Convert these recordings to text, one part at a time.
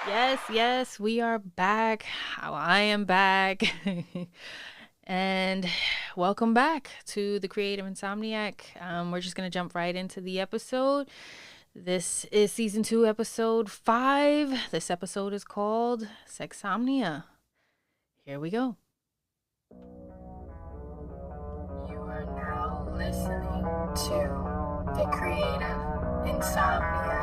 Yes, we are back. How I am back. And welcome back to the Creative Insomniac. We're just going to jump right into the episode. This is season 2, episode 5. This episode is called Sexsomnia. Here we go. You are now listening to the Creative Insomniac.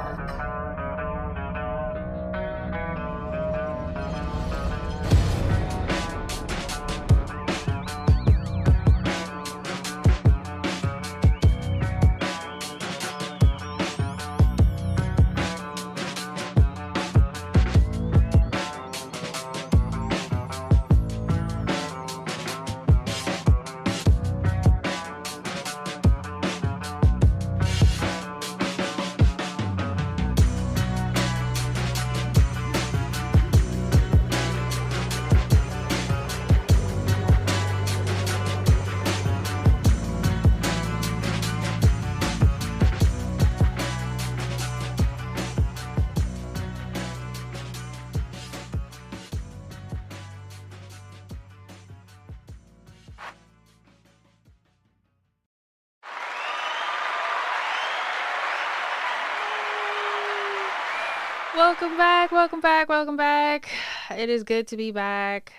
Welcome back. It is good to be back.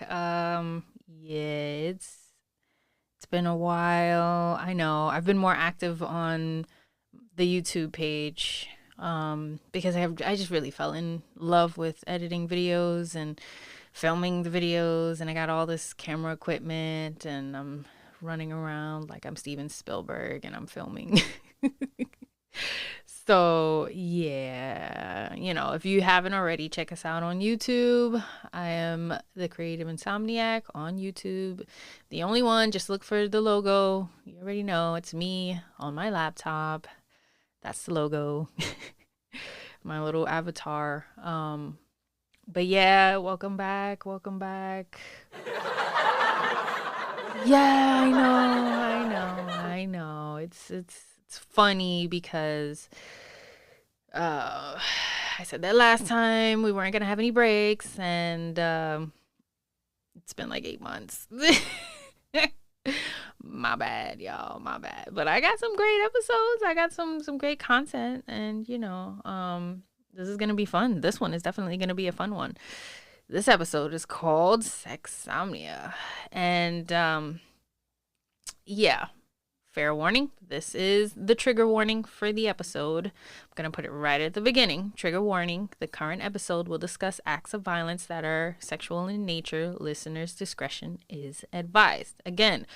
It's been a while. I know. I've been more active on the YouTube page because I just really fell in love with editing videos and filming the videos, and I got all this camera equipment, and I'm running around like I'm Steven Spielberg and I'm filming. So, yeah, if you haven't already, check us out on YouTube. I am the Creative Insomniac on YouTube. The only one, just look for the logo. You already know it's me on my laptop. That's the logo. My little avatar. But yeah, welcome back. Yeah, I know. It's funny because I said that last time we weren't gonna have any breaks, and it's been like 8 months. My bad, y'all. My bad. But I got some great episodes. I got some great content, and this is gonna be fun. This one is definitely gonna be a fun one. This episode is called Sexsomnia, and yeah. Fair warning, this is the trigger warning for the episode. I'm going to put it right at the beginning. Trigger warning, the current episode will discuss acts of violence that are sexual in nature. Listeners' discretion is advised. Again,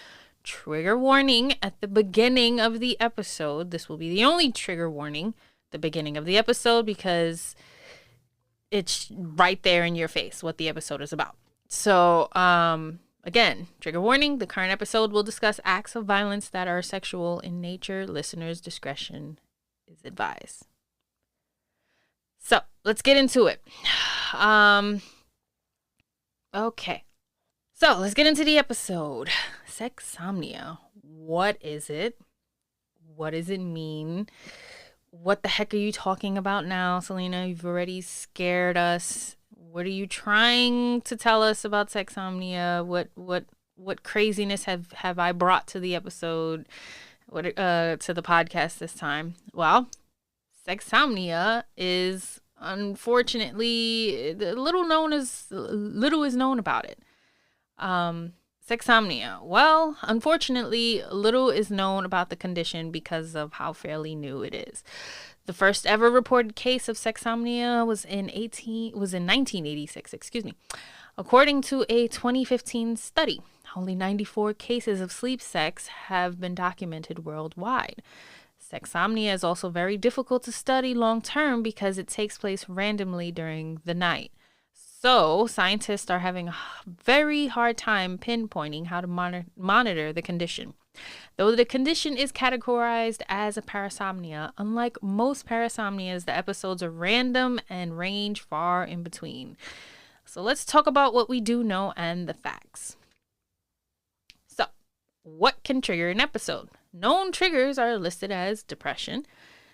trigger warning at the beginning of the episode. This will be the only trigger warning at the beginning of the episode because it's right there in your face what the episode is about. So, again, trigger warning, the current episode will discuss acts of violence that are sexual in nature. Listeners' discretion is advised. So, let's get into it. Okay. So, let's get into the episode. Sexsomnia. What is it? What does it mean? What the heck are you talking about now, Selena? You've already scared us. What are you trying to tell us about Sexsomnia? What craziness have I brought to the episode? To the podcast this time? Well, Sexsomnia is unfortunately little is known about it. Sexsomnia. Well, unfortunately, little is known about the condition because of how fairly new it is. The first ever reported case of sexsomnia was in 1986, According to a 2015 study, only 94 cases of sleep sex have been documented worldwide. Sexsomnia is also very difficult to study long term because it takes place randomly during the night. So, scientists are having a very hard time pinpointing how to monitor the condition. Though the condition is categorized as a parasomnia, unlike most parasomnias, the episodes are random and range far in between. So let's talk about what we do know and the facts. So, what can trigger an episode? Known triggers are listed as depression,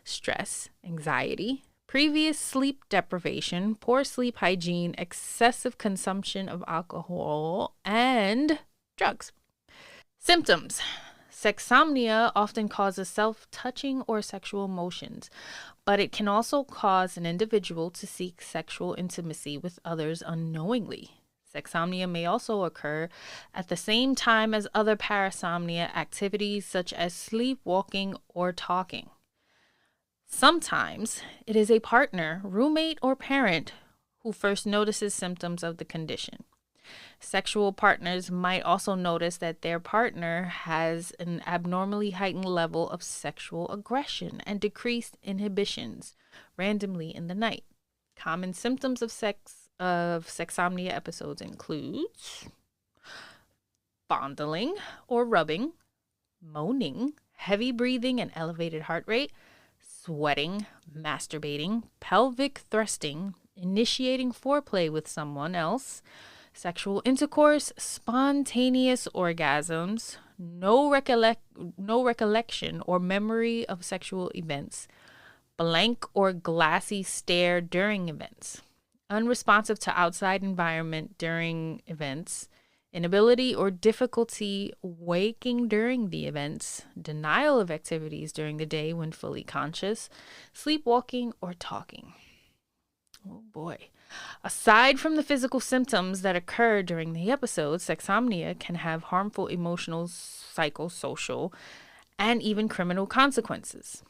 stress, anxiety, previous sleep deprivation, poor sleep hygiene, excessive consumption of alcohol, and drugs. Symptoms. Sexsomnia often causes self-touching or sexual motions, but it can also cause an individual to seek sexual intimacy with others unknowingly. Sexsomnia may also occur at the same time as other parasomnia activities such as sleepwalking or talking. Sometimes it is a partner, roommate, or parent who first notices symptoms of the condition. Sexual partners might also notice that their partner has an abnormally heightened level of sexual aggression and decreased inhibitions randomly in the night. Common symptoms of sexsomnia episodes include fondling or rubbing, moaning, heavy breathing and elevated heart rate, sweating, masturbating, pelvic thrusting, initiating foreplay with someone else, sexual intercourse, spontaneous orgasms, no recollection or memory of sexual events, blank or glassy stare during events, unresponsive to outside environment during events, inability or difficulty waking during the events, denial of activities during the day when fully conscious, sleepwalking or talking. Oh boy. Aside from the physical symptoms that occur during the episode, sexsomnia can have harmful emotional, psychosocial, and even criminal consequences.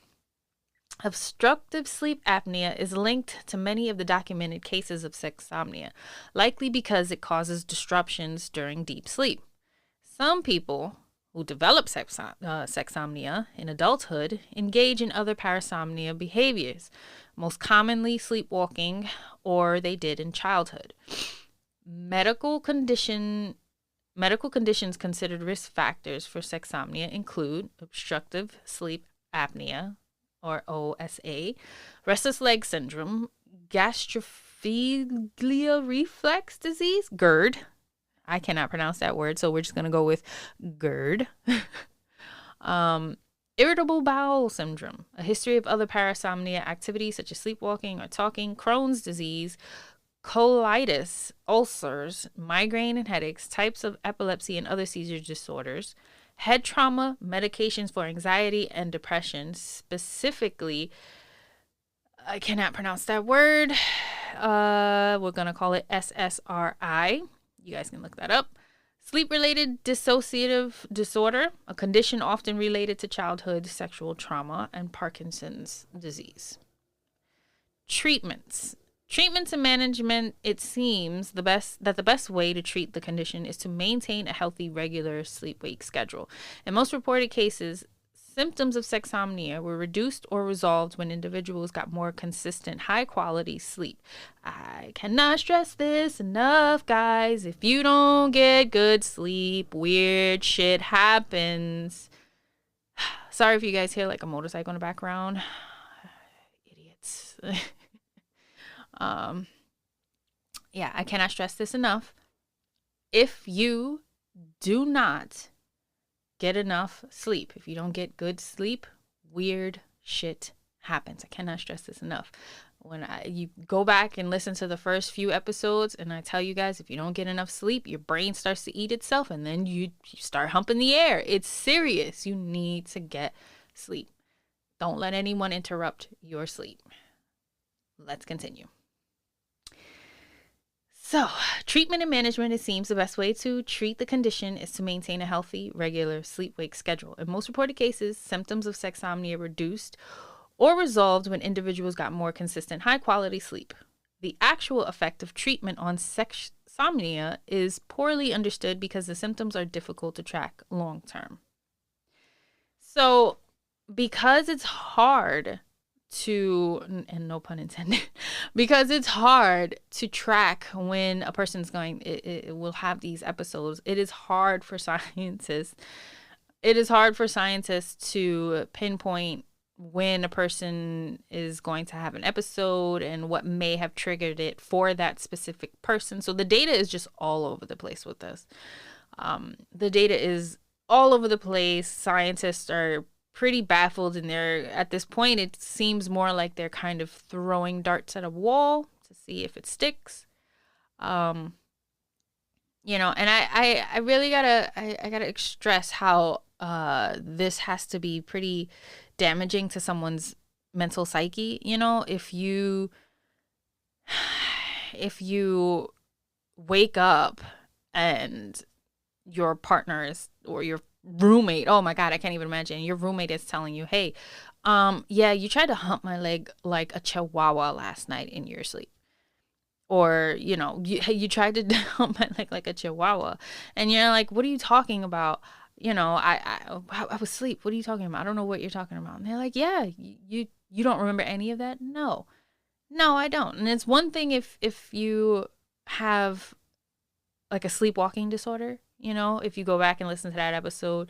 Obstructive sleep apnea is linked to many of the documented cases of sexsomnia, likely because it causes disruptions during deep sleep. Some people who develop sexsomnia in adulthood engage in other parasomnia behaviors, most commonly sleepwalking, or they did in childhood. Medical conditions considered risk factors for sexsomnia include obstructive sleep apnea, or OSA, restless leg syndrome, gastroesophageal reflux disease, GERD. I cannot pronounce that word, so we're just going to go with GERD. Irritable bowel syndrome, a history of other parasomnia activities such as sleepwalking or talking, Crohn's disease, colitis, ulcers, migraine and headaches, types of epilepsy and other seizure disorders, head trauma, medications for anxiety and depression, specifically, I cannot pronounce that word. We're going to call it SSRI. You guys can look that up. Sleep-related dissociative disorder, a condition often related to childhood sexual trauma, and Parkinson's disease. Treatments and management. It seems the best way to treat the condition is to maintain a healthy, regular sleep-wake schedule. In most reported cases, symptoms of sexsomnia were reduced or resolved when individuals got more consistent, high-quality sleep. I cannot stress this enough, guys. If you don't get good sleep, weird shit happens. Sorry if you guys hear like a motorcycle in the background. Idiots. Yeah, I cannot stress this enough. If you do not get enough sleep, if you don't get good sleep, weird shit happens. I cannot stress this enough. When you go back and listen to the first few episodes, and I tell you guys, if you don't get enough sleep, your brain starts to eat itself, and then you start humping the air. It's serious. You need to get sleep. Don't let anyone interrupt your sleep. Let's continue. So, treatment and management, it seems the best way to treat the condition is to maintain a healthy, regular sleep-wake schedule. In most reported cases, symptoms of sexsomnia reduced or resolved when individuals got more consistent, high-quality sleep. The actual effect of treatment on sexsomnia is poorly understood because the symptoms are difficult to track long-term. So, because it's hard to, and no pun intended, because it's hard to track when a person's going, it will have these episodes. It is hard for scientists to pinpoint when a person is going to have an episode and what may have triggered it for that specific person. So the data is just all over the place with this. The data is all over the place. Scientists are pretty baffled, and they're at this point it seems more like they're kind of throwing darts at a wall to see if it sticks. um and I really I gotta stress how this has to be pretty damaging to someone's mental psyche. If you wake up and your partner is, or your roommate, oh my god, I can't even imagine, your roommate is telling you, hey, yeah, you tried to hump my leg like a chihuahua last night in your sleep. Or you tried to hump my leg like a chihuahua, and you're like, what are you talking about? I was asleep. What are you talking about? I don't know what you're talking about. And they're like, yeah, you don't remember any of that? No, I don't. And it's one thing if you have like a sleepwalking disorder. If you go back and listen to that episode,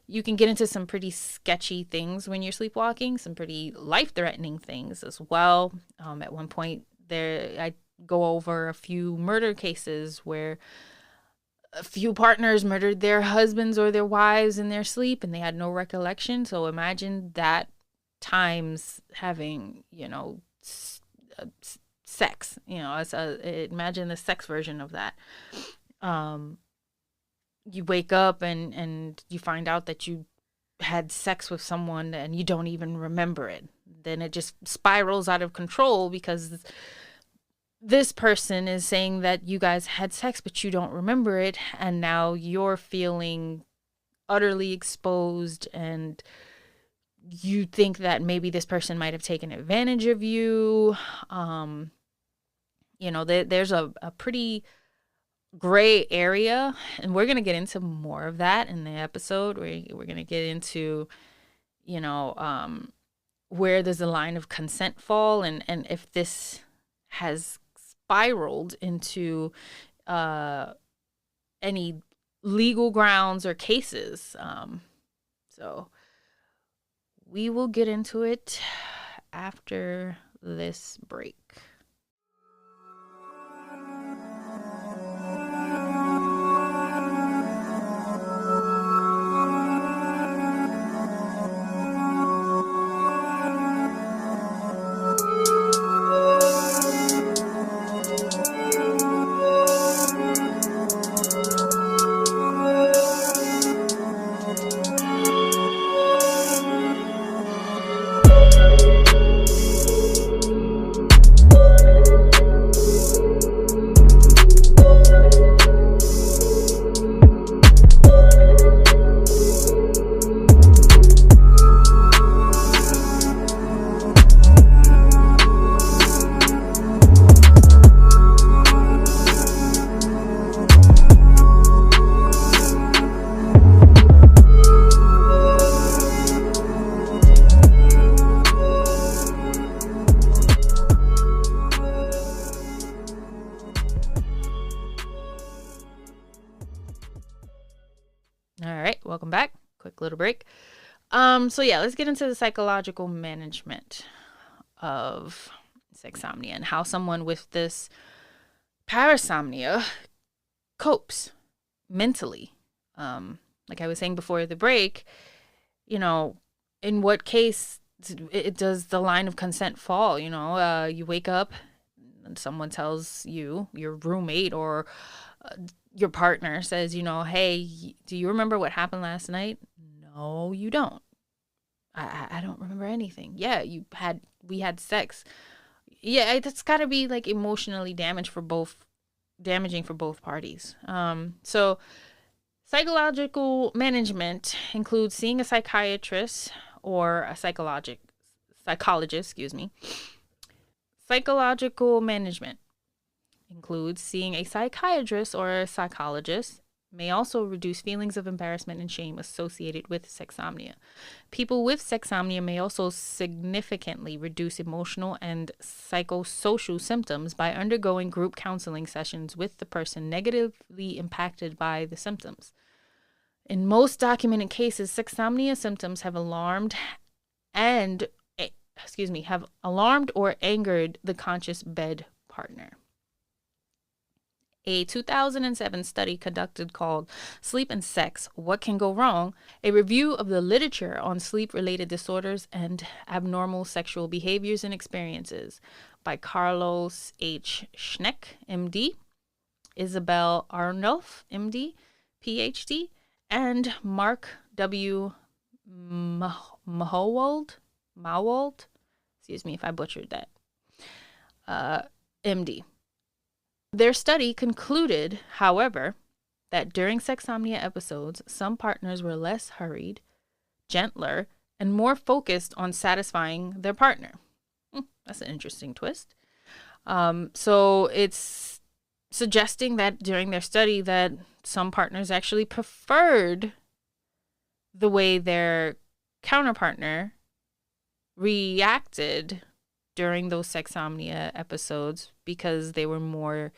you can get into some pretty sketchy things when you're sleepwalking, some pretty life-threatening things as well. At one point I go over a few murder cases where a few partners murdered their husbands or their wives in their sleep and they had no recollection. So imagine that times having, sex, imagine the sex version of that. You wake up and you find out that you had sex with someone and you don't even remember it. Then it just spirals out of control because this person is saying that you guys had sex, but you don't remember it. And now you're feeling utterly exposed and you think that maybe this person might have taken advantage of you. There's a pretty gray area, and we're going to get into more of that in the episode. We're going to get into, where does the line of consent fall, and if this has spiraled into any legal grounds or cases. So we will get into it after this break. Welcome back. Quick little break. So yeah, let's get into the psychological management of sexsomnia and how someone with this parasomnia copes mentally. Like I was saying before the break, in what case it does the line of consent fall? You wake up and someone tells you, your roommate or your partner says, hey, do you remember what happened last night? No, you don't. I don't remember anything. Yeah, we had sex. Yeah, that's got to be like emotionally damaging for both parties. So psychological management includes seeing a psychiatrist or a psychologist, excuse me. Psychological management includes seeing a psychiatrist or a psychologist. May also reduce feelings of embarrassment and shame associated with sexsomnia. People with sexsomnia may also significantly reduce emotional and psychosocial symptoms by undergoing group counseling sessions with the person negatively impacted by the symptoms. In most documented cases, sexsomnia symptoms have alarmed or angered the conscious bed partner. A 2007 study conducted called Sleep and Sex, What Can Go Wrong? A review of the literature on sleep-related disorders and abnormal sexual behaviors and experiences by Carlos H. Schneck, MD, Isabel Arnulf, MD, PhD, and Mark W. Mahowald, excuse me if I butchered that, MD. Their study concluded, however, that during sexsomnia episodes, some partners were less hurried, gentler, and more focused on satisfying their partner. That's an interesting twist. So it's suggesting that during their study that some partners actually preferred the way their counterpartner reacted during those sexsomnia episodes because they were more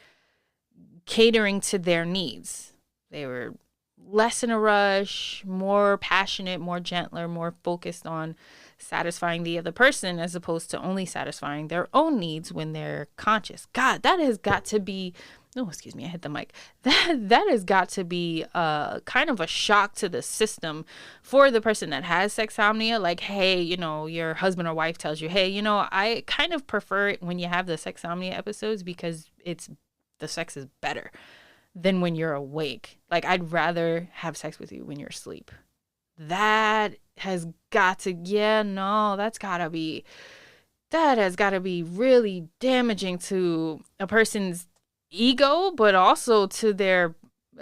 catering to their needs. They were less in a rush, more passionate, more gentler, more focused on satisfying the other person as opposed to only satisfying their own needs when they're conscious. God, that has got to be, oh, excuse me, I hit the mic. That has got to be kind of a shock to the system for the person that has sexsomnia. Like, hey, your husband or wife tells you, hey, I kind of prefer it when you have the sexsomnia episodes because the sex is better than when you're awake. Like, I'd rather have sex with you when you're asleep. That has got to, that has got to be really damaging to a person's ego, but also to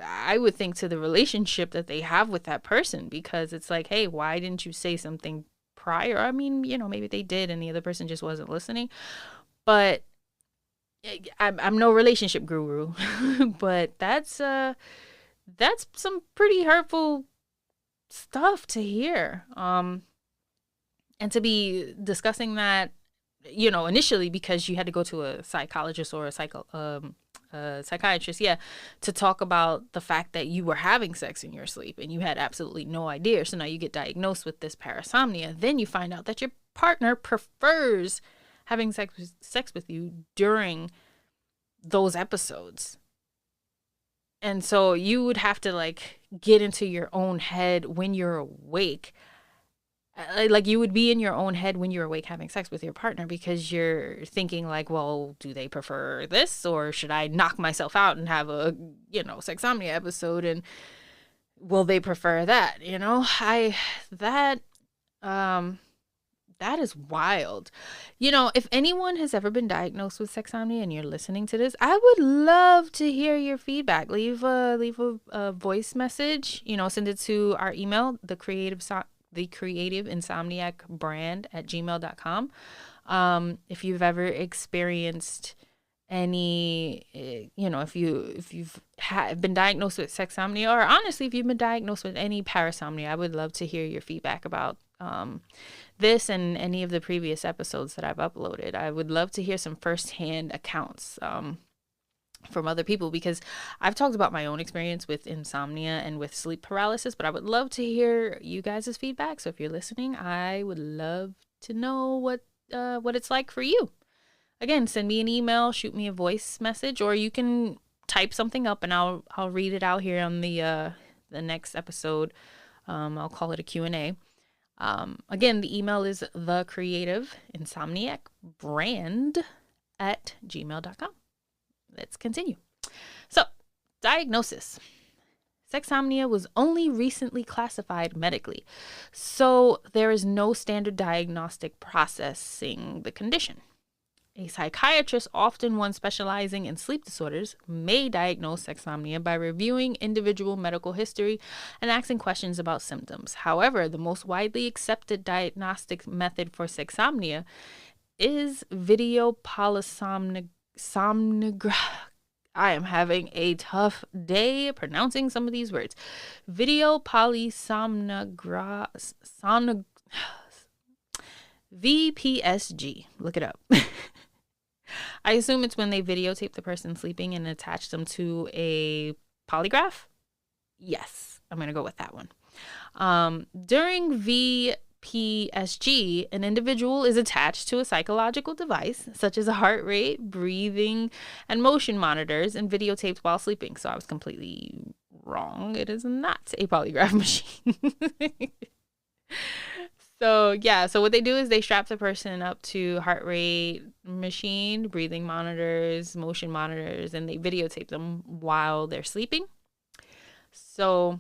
I would think to the relationship that they have with that person, because it's like, hey, why didn't you say something prior? I mean, maybe they did and the other person just wasn't listening, but I'm no relationship guru, but that's some pretty hurtful stuff to hear. And to be discussing that, initially because you had to go to a psychologist or a psychiatrist, to talk about the fact that you were having sex in your sleep and you had absolutely no idea. So now you get diagnosed with this parasomnia. Then you find out that your partner prefers having sex with you during those episodes. And so you would have to get into your own head when you're awake. Like you would be in your own head when you're awake having sex with your partner, because you're thinking well, do they prefer this, or should I knock myself out and have a, sexsomnia episode, and will they prefer that? That is wild. If anyone has ever been diagnosed with sexsomnia and you're listening to this, I would love to hear your feedback. Leave a voice message, send it to our email, the creative insomniac brand @gmail.com. If you've ever experienced any, if you've been diagnosed with sexsomnia, or honestly, if you've been diagnosed with any parasomnia, I would love to hear your feedback about this and any of the previous episodes that I've uploaded. I would love to hear some firsthand accounts from other people, because I've talked about my own experience with insomnia and with sleep paralysis, but I would love to hear you guys' feedback. So if you're listening, I would love to know what it's like for you. Again, send me an email, shoot me a voice message, or you can type something up and I'll read it out here on the next episode. I'll call it a Q&A. Again, the email is thecreativeinsomniacbrand@gmail.com. Let's continue. So, diagnosis. Sexsomnia was only recently classified medically, so there is no standard diagnostic processing the condition. A psychiatrist, often one specializing in sleep disorders, may diagnose sexsomnia by reviewing individual medical history and asking questions about symptoms. However, the most widely accepted diagnostic method for sexsomnia is video polysomnography. I am having a tough day pronouncing some of these words. Video polysomnography. VPSG. Look it up. I assume it's when they videotape the person sleeping and attach them to a polygraph. Yes, I'm going to go with that one. During VPSG, PSG, an individual is attached to a psychological device, such as a heart rate, breathing, and motion monitors, and videotaped while sleeping. So I was completely wrong. It is not a polygraph machine. So what they do is they strap the person up to heart rate machine, breathing monitors, motion monitors, and they videotape them while they're sleeping. So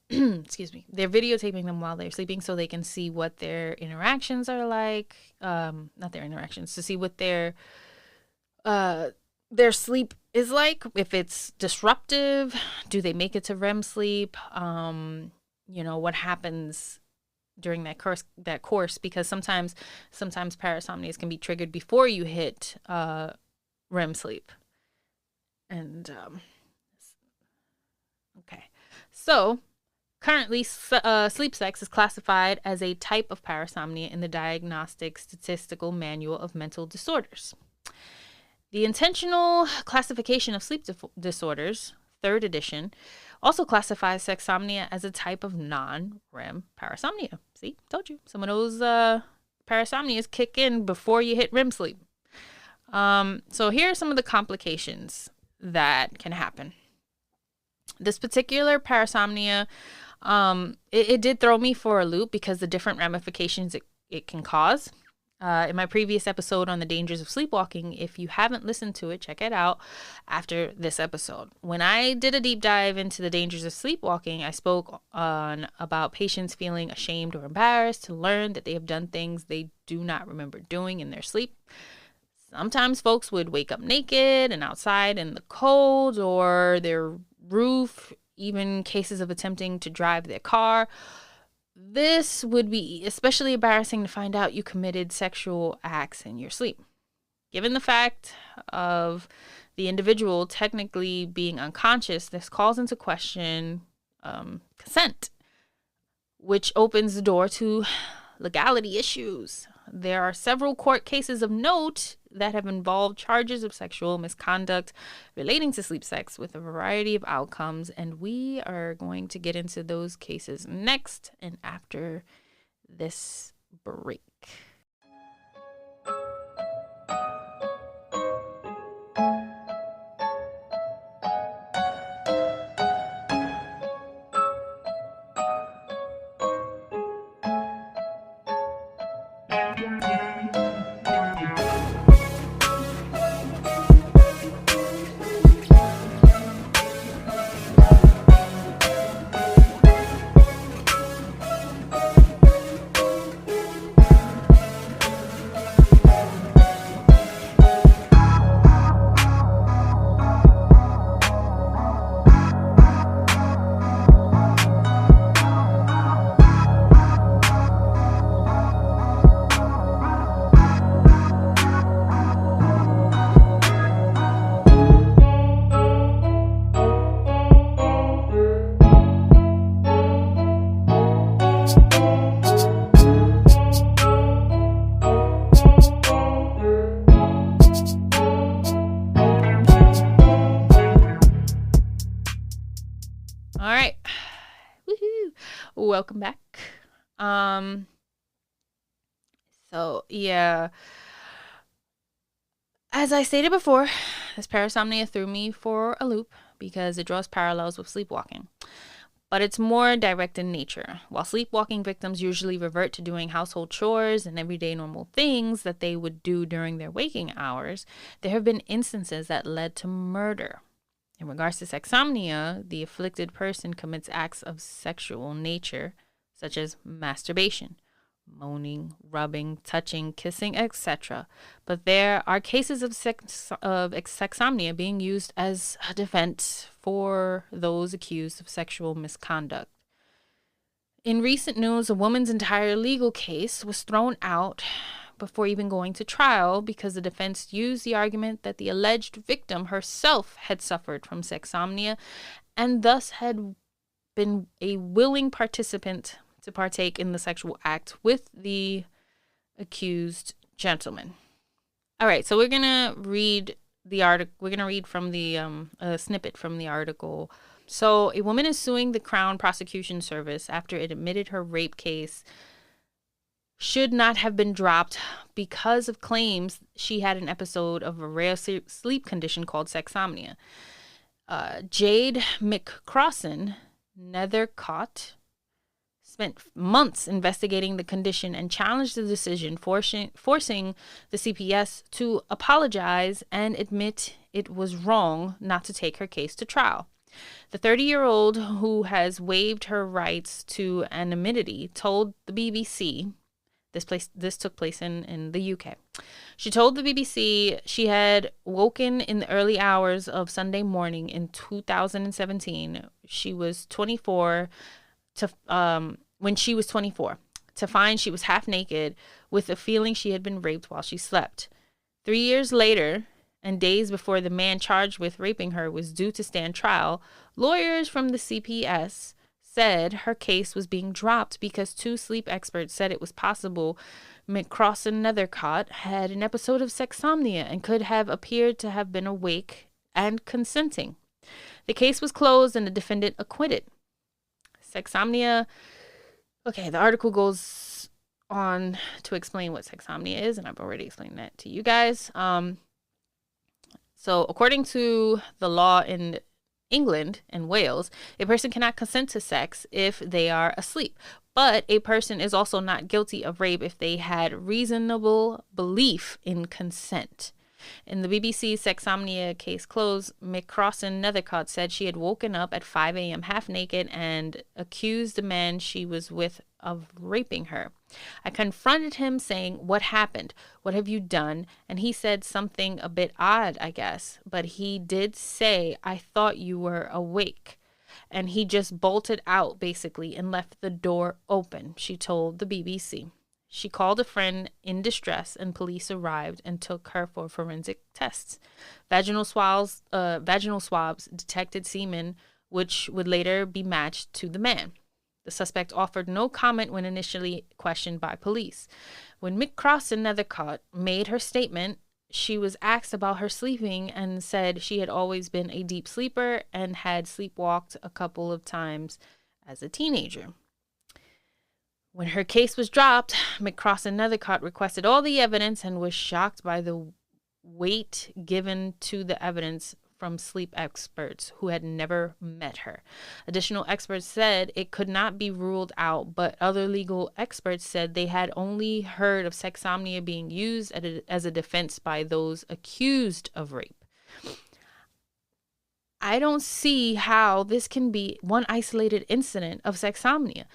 excuse me, they're videotaping them while they're sleeping so they can see what their interactions are like. Not their interactions, to see what their sleep is like, if it's disruptive, do they make it to REM sleep, what happens during that course, because sometimes parasomnias can be triggered before you hit REM sleep. And okay, so currently sleep sex is classified as a type of parasomnia in the Diagnostic Statistical Manual of Mental Disorders. The Intentional Classification of Sleep Disorders, 3rd edition, also classifies sexsomnia as a type of non-REM parasomnia. See, told you. Some of those parasomnias kick in before you hit REM sleep. So here are some of the complications that can happen. This particular parasomnia, it did throw me for a loop because the different ramifications it can cause. In my previous episode on the dangers of sleepwalking, if you haven't listened to it, check it out after this episode. When I did a deep dive into the dangers of sleepwalking, I spoke on about patients feeling ashamed or embarrassed to learn that they have done things they do not remember doing in their sleep. Sometimes folks would wake up naked and outside in the cold or their roof, even cases of attempting to drive their car. This would be especially embarrassing to find out you committed sexual acts in your sleep. Given the fact of the individual technically being unconscious, this calls into question consent, which opens the door to legality issues. There are several court cases of note that have involved charges of sexual misconduct relating to sleep sex with a variety of outcomes, and we are going to get into those cases next and after this break. All right. Woohoo. Welcome back. So yeah, as I stated before, this parasomnia threw me for a loop because it draws parallels with sleepwalking. But it's more direct in nature. While sleepwalking victims usually revert to doing household chores and everyday normal things that they would do during their waking hours, there have been instances that led to murder. In regards to sexsomnia, the afflicted person commits acts of sexual nature, such as masturbation, moaning, rubbing, touching, kissing, etc. But there are cases of sexsomnia being used as a defense for those accused of sexual misconduct. In recent news, a woman's entire legal case was thrown out before even going to trial because the defense used the argument that the alleged victim herself had suffered from sexsomnia and thus had been a willing participant to partake in the sexual act with the accused gentleman. All right, so we're going to read the article. We're going to read from the a snippet from the article So a woman is suing the Crown Prosecution Service after it admitted her rape case should not have been dropped because of claims she had an episode of a rare sleep condition called sexsomnia. Jade McCrossan Nethercott spent months investigating the condition and challenged the decision, forcing the CPS to apologize and admit it was wrong not to take her case to trial. The 30-year-old, who has waived her rights to anonymity, told the BBC, this took place in the UK. She told the BBC she had woken in the early hours of Sunday morning in 2017. She was 24 when she was 24 to find she was half naked with a feeling she had been raped while she slept. 3 years later, and days before the man charged with raping her was due to stand trial, lawyers from the CPS said her case was being dropped because 2 sleep experts said it was possible McCrossan Nethercott had an episode of sexsomnia and could have appeared to have been awake and consenting. The case was closed and the defendant acquitted. Sexsomnia. Okay, the article goes on to explain what sexsomnia is, and I've already explained that to you guys. So according to the law in England and Wales, a person cannot consent to sex if they are asleep. But a person is also not guilty of rape if they had reasonable belief in consent. In the BBC Sexsomnia case closed, McCrossan Nethercott said she had woken up at 5 a.m. half naked and accused the man she was with of raping her. I confronted him saying, "What happened? What have you done?" And he said something a bit odd, I guess. But he did say, "I thought you were awake." And he just bolted out, basically, and left the door open, she told the BBC. She called a friend in distress, and police arrived and took her for forensic tests. Vaginal swabs detected semen, which would later be matched to the man. The suspect offered no comment when initially questioned by police. When McCrossan Nethercott made her statement, she was asked about her sleeping and said she had always been a deep sleeper and had sleepwalked a couple of times as a teenager. When her case was dropped, McCrossan Nethercott requested all the evidence and was shocked by the weight given to the evidence from sleep experts who had never met her. Additional experts said it could not be ruled out, but other legal experts said they had only heard of sexsomnia being used as a defense by those accused of rape. I don't see how this can be one isolated incident of sexsomnia.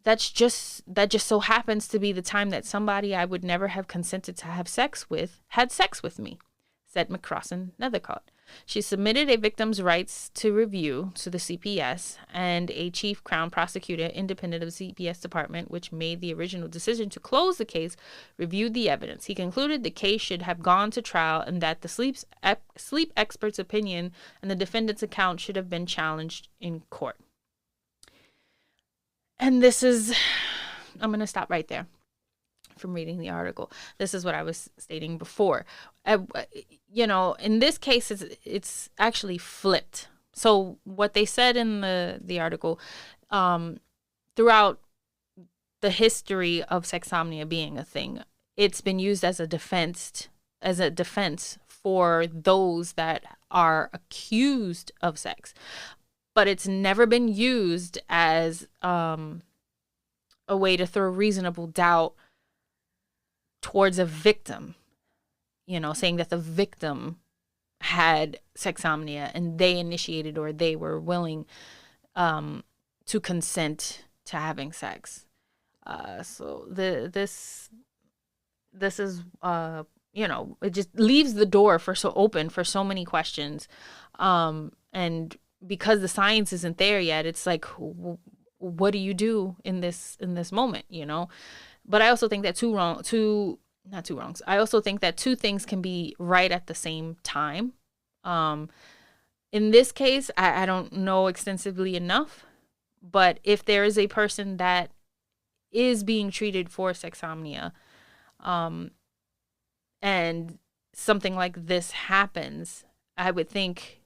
That just so happens to be the time that somebody I would never have consented to have sex with had sex with me, said McCrossan Nethercott. She submitted a victim's rights to review to the CPS, and a chief Crown prosecutor independent of the CPS department, which made the original decision to close the case, reviewed the evidence. He concluded the case should have gone to trial and that the sleep expert's opinion and the defendant's account should have been challenged in court. And this is, I'm going to stop right there from reading the article. This is what I was stating before. In this case, it's actually flipped. So what they said in the article, throughout the history of sexsomnia being a thing, it's been used as a defense for those that are accused of sex. But it's never been used as a way to throw reasonable doubt towards a victim, saying that the victim had sexsomnia and they initiated or they were willing to consent to having sex. So this is, it just leaves the door open for so many questions. And because the science isn't there yet, it's like, what do you do in this moment, But I also think that I also think that two things can be right at the same time. In this case, I don't know extensively enough, but if there is a person that is being treated for sexsomnia, and something like this happens, I would think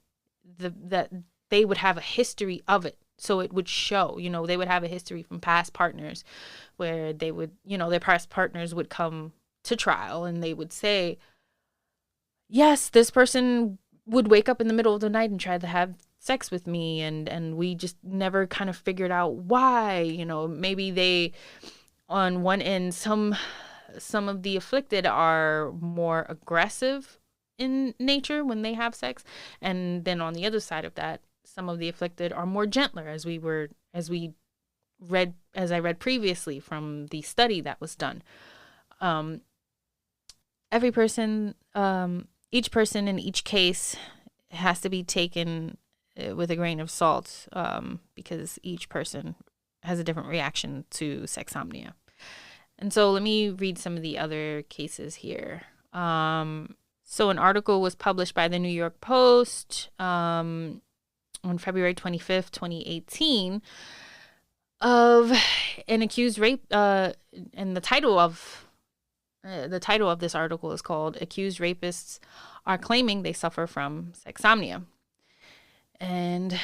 that they would have a history of it. So it would show, they would have a history from past partners where they would, their past partners would come to trial and they would say, yes, this person would wake up in the middle of the night and try to have sex with me, and we just never kind of figured out why. Maybe they, on one end, some of the afflicted are more aggressive in nature when they have sex, and then on the other side of that, some of the afflicted are more gentler, as I read previously from the study that was done. Each person in each case has to be taken with a grain of salt, because each person has a different reaction to sexsomnia. And so let me read some of the other cases here. So an article was published by the New York Post on February 25th, 2018, of an accused rape, and the title of this article is called "Accused Rapists Are Claiming They Suffer from Sexsomnia." And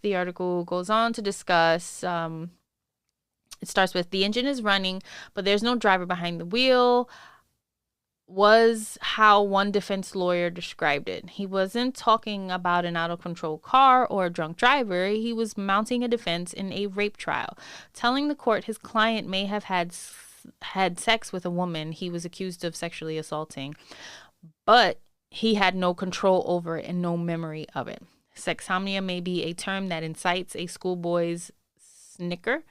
the article goes on to discuss, it starts with, the engine is running, but there's no driver behind the wheel, was how one defense lawyer described it. He wasn't talking about an out-of-control car or a drunk driver. He was mounting a defense in a rape trial, telling the court his client may have had sex with a woman he was accused of sexually assaulting, but he had no control over it and no memory of it. Sexsomnia may be a term that incites a schoolboy's snicker,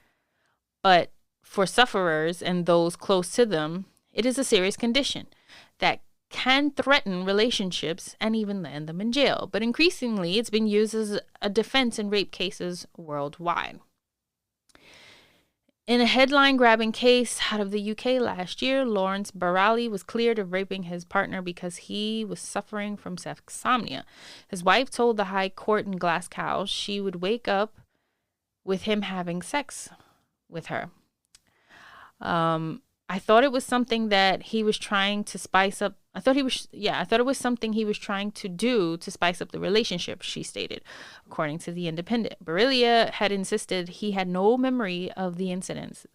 but for sufferers and those close to them, it is a serious condition that can threaten relationships and even land them in jail. But increasingly, it's been used as a defense in rape cases worldwide. In a headline-grabbing case out of the UK last year, Lawrence Barali was cleared of raping his partner because he was suffering from sexsomnia. His wife told the High Court in Glasgow she would wake up with him having sex with her. I thought it was something that he was trying to spice up. I thought it was something he was trying to do to spice up the relationship, she stated, according to The Independent. Barilia had insisted he had no memory of the incidents,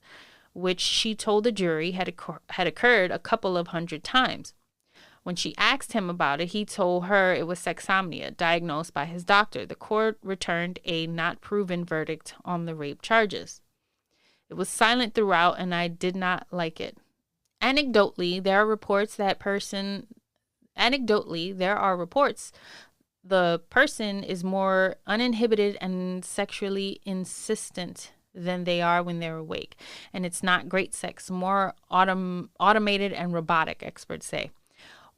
which she told the jury had occurred a couple of hundred times. When she asked him about it, he told her it was sexsomnia, diagnosed by his doctor. The court returned a not proven verdict on the rape charges. It was silent throughout, and I did not like it. Anecdotally, there are reports the person is more uninhibited and sexually insistent than they are when they're awake. And it's not great sex, more automated and robotic, experts say.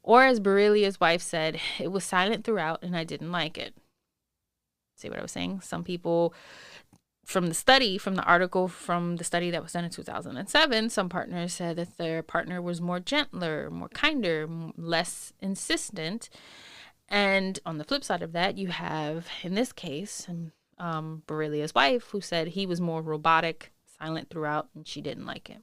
Or as Barilia's wife said, it was silent throughout, and I didn't like it. See what I was saying? Some people... From the article from the study that was done in 2007, some partners said that their partner was more gentler, more kinder, less insistent. And on the flip side of that, you have, in this case, Barilia's wife, who said he was more robotic, silent throughout, and she didn't like it.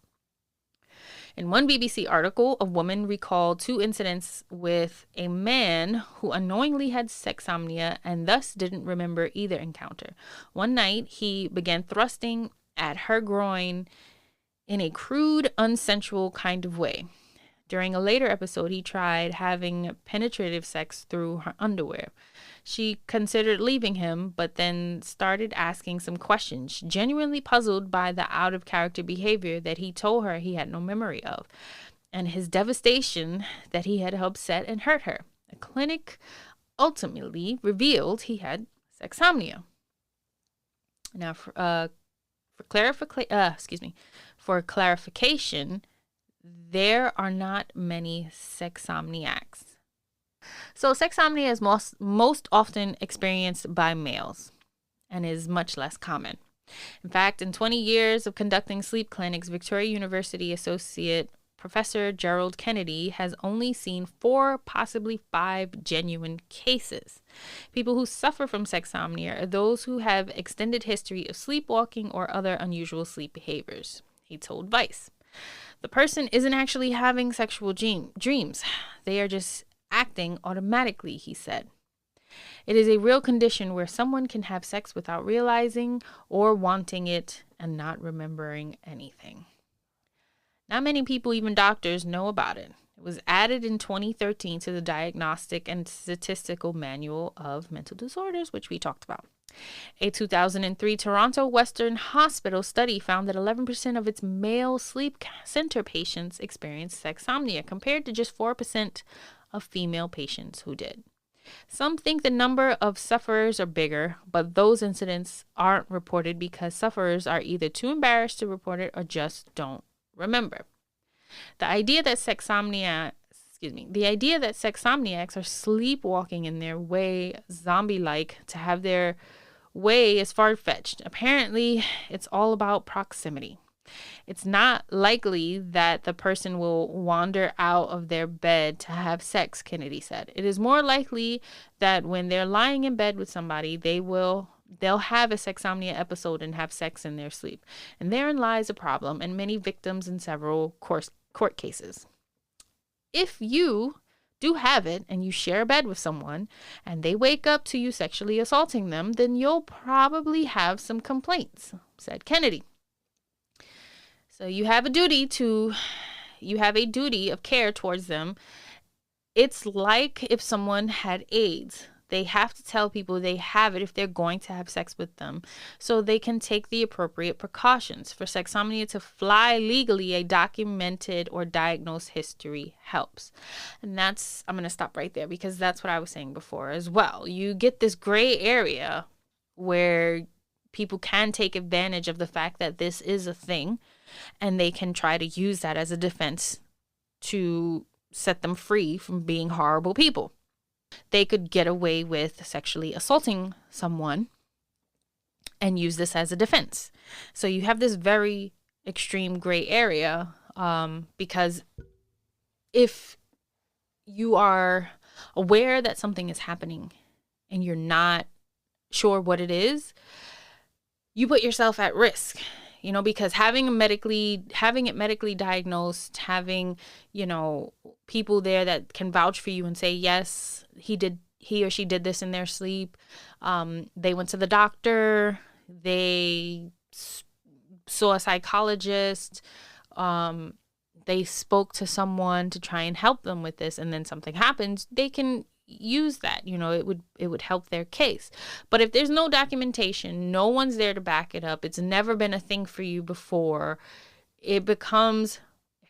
In one BBC article, a woman recalled 2 incidents with a man who unknowingly had sexsomnia and thus didn't remember either encounter. One night, he began thrusting at her groin in a crude, unsensual kind of way. During a later episode, he tried having penetrative sex through her underwear. She considered leaving him, but then started asking some questions, genuinely puzzled by the out-of-character behavior that he told her he had no memory of, and his devastation that he had upset and hurt her. A clinic ultimately revealed he had sexsomnia. Now, for clarification, there are not many sexsomniacs. So sexsomnia is most often experienced by males and is much less common. In fact, in 20 years of conducting sleep clinics, Victoria University Associate Professor Gerald Kennedy has only seen 4, possibly 5 genuine cases. People who suffer from sexsomnia are those who have extended history of sleepwalking or other unusual sleep behaviors, he told Vice. The person isn't actually having sexual dreams. They are just acting automatically, he said. It is a real condition where someone can have sex without realizing or wanting it and not remembering anything. Not many people, even doctors, know about it. It was added in 2013 to the Diagnostic and Statistical Manual of Mental Disorders, which we talked about. A 2003 Toronto Western Hospital study found that 11% of its male sleep center patients experienced sexsomnia, compared to just 4% of female patients who did. Some think the number of sufferers are bigger, but those incidents aren't reported because sufferers are either too embarrassed to report it or just don't remember. The idea that sexsomniacs are sleepwalking in their way, zombie-like, to have their way is far-fetched. Apparently, it's all about proximity. It's not likely that the person will wander out of their bed to have sex, Kennedy said. It is more likely that when they're lying in bed with somebody, they'll have a sexsomnia episode and have sex in their sleep. And therein lies a problem and many victims in several court cases. If you do have it and you share a bed with someone and they wake up to you sexually assaulting them, then you'll probably have some complaints, said Kennedy. So you have a duty of care towards them. It's like if someone had AIDS. They have to tell people they have it if they're going to have sex with them, so they can take the appropriate precautions. For sexsomnia to fly legally, a documented or diagnosed history helps. And I'm going to stop right there because that's what I was saying before as well. You get this gray area where people can take advantage of the fact that this is a thing, and they can try to use that as a defense to set them free from being horrible people. They could get away with sexually assaulting someone and use this as a defense. So you have this very extreme gray area, because if you are aware that something is happening and you're not sure what it is, you put yourself at risk. Because having it medically diagnosed, having, people there that can vouch for you and say, yes, he or she did this in their sleep. They went to the doctor. They saw a psychologist. They spoke to someone to try and help them with this, and then something happens. They can use that. It would help their case. But if there's no documentation, no one's there to back it up, it's never been a thing for you before, it becomes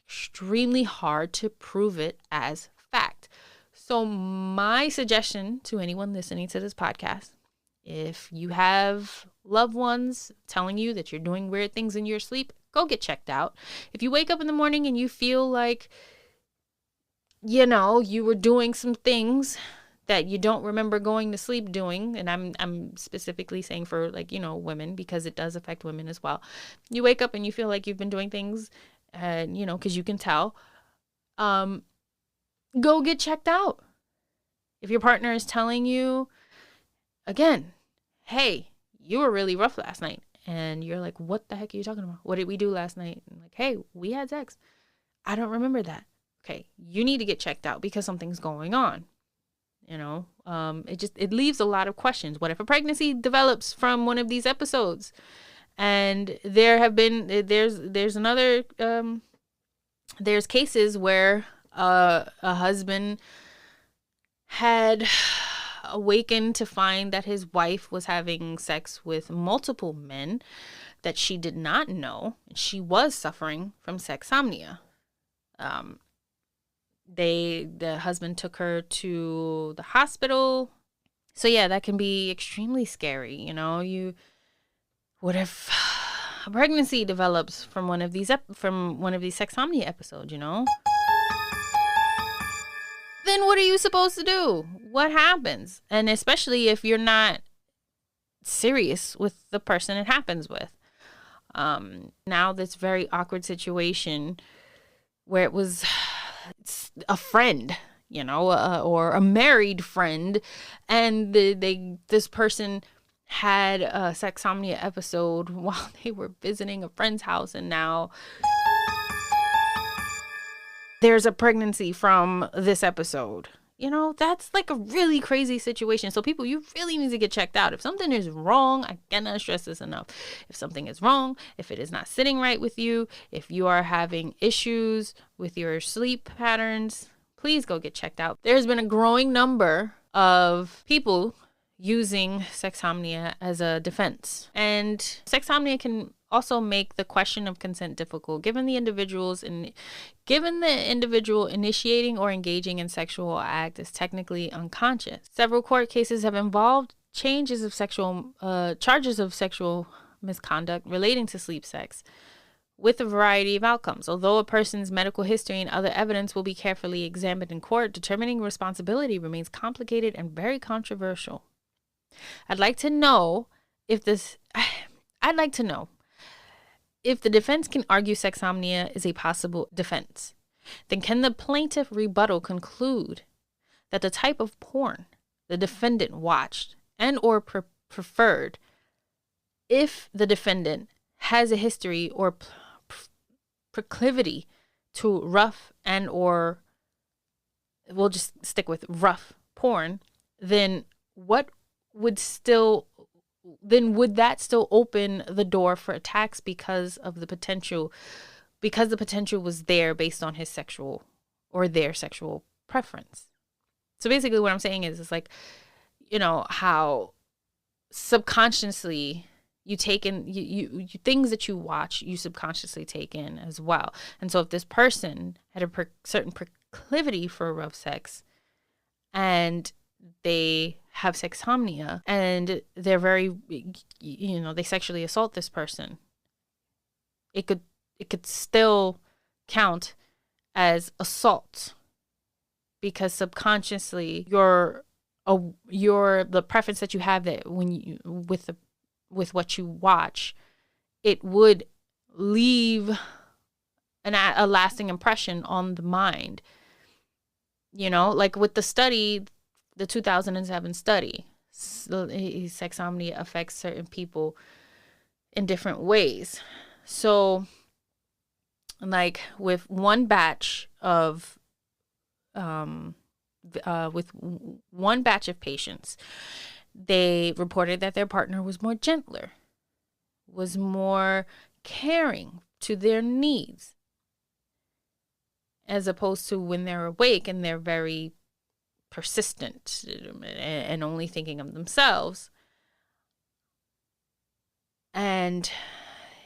extremely hard to prove it as fact. So my suggestion to anyone listening to this podcast, if you have loved ones telling you that you're doing weird things in your sleep, go get checked out. If you wake up in the morning and you feel like you were doing some things that you don't remember going to sleep doing, and I'm specifically saying for women, because it does affect women as well. You wake up and you feel like you've been doing things, and because you can tell, go get checked out. If your partner is telling you, again, hey, you were really rough last night, and you're like, what the heck are you talking about? What did we do last night? And like, hey, we had sex. I don't remember that. Okay, you need to get checked out because something's going on. It leaves a lot of questions. What if a pregnancy develops from one of these episodes? And there's cases where a husband had awakened to find that his wife was having sex with multiple men that she did not know. She was suffering from sexsomnia. The husband took her to the hospital. So yeah, that can be extremely scary. What if a pregnancy develops from one of these sexsomnia episodes, Then what are you supposed to do? What happens? And especially if you're not serious with the person it happens with. Now this very awkward situation where it was a friend, or a married friend, and this person had a sexsomnia episode while they were visiting a friend's house, and now there's a pregnancy from this episode. That's like a really crazy situation. So people, you really need to get checked out. If something is wrong, I cannot stress this enough. If something is wrong, if it is not sitting right with you, if you are having issues with your sleep patterns, please go get checked out. There's been a growing number of people using sexsomnia as a defense. And sexsomnia can also make the question of consent difficult, given the individual initiating or engaging in sexual act is technically unconscious. Several court cases have involved charges of sexual misconduct relating to sleep sex, with a variety of outcomes. Although a person's medical history and other evidence will be carefully examined in court, determining responsibility remains complicated and very controversial. I'd like to know if the defense can argue sexsomnia is a possible defense. Then can the plaintiff rebuttal conclude that the type of porn the defendant watched and or preferred, if the defendant has a history or proclivity to rough and or, we'll just stick with rough porn, then would that still open the door for attacks because the potential was there based on his sexual or their sexual preference. So basically what I'm saying is, it's like, how subconsciously you take in you things that you watch, you subconsciously take in as well. And so if this person had a certain proclivity for rough sex and they have sexsomnia and they're very, they sexually assault this person, it could still count as assault, because subconsciously the preference that you have, that when you with what you watch, it would leave a lasting impression on the mind. Like with the study, the 2007 study, sexsomnia affects certain people in different ways. So like with one batch of patients, they reported that their partner was more gentler, was more caring to their needs, as opposed to when they're awake and they're very persistent and only thinking of themselves. And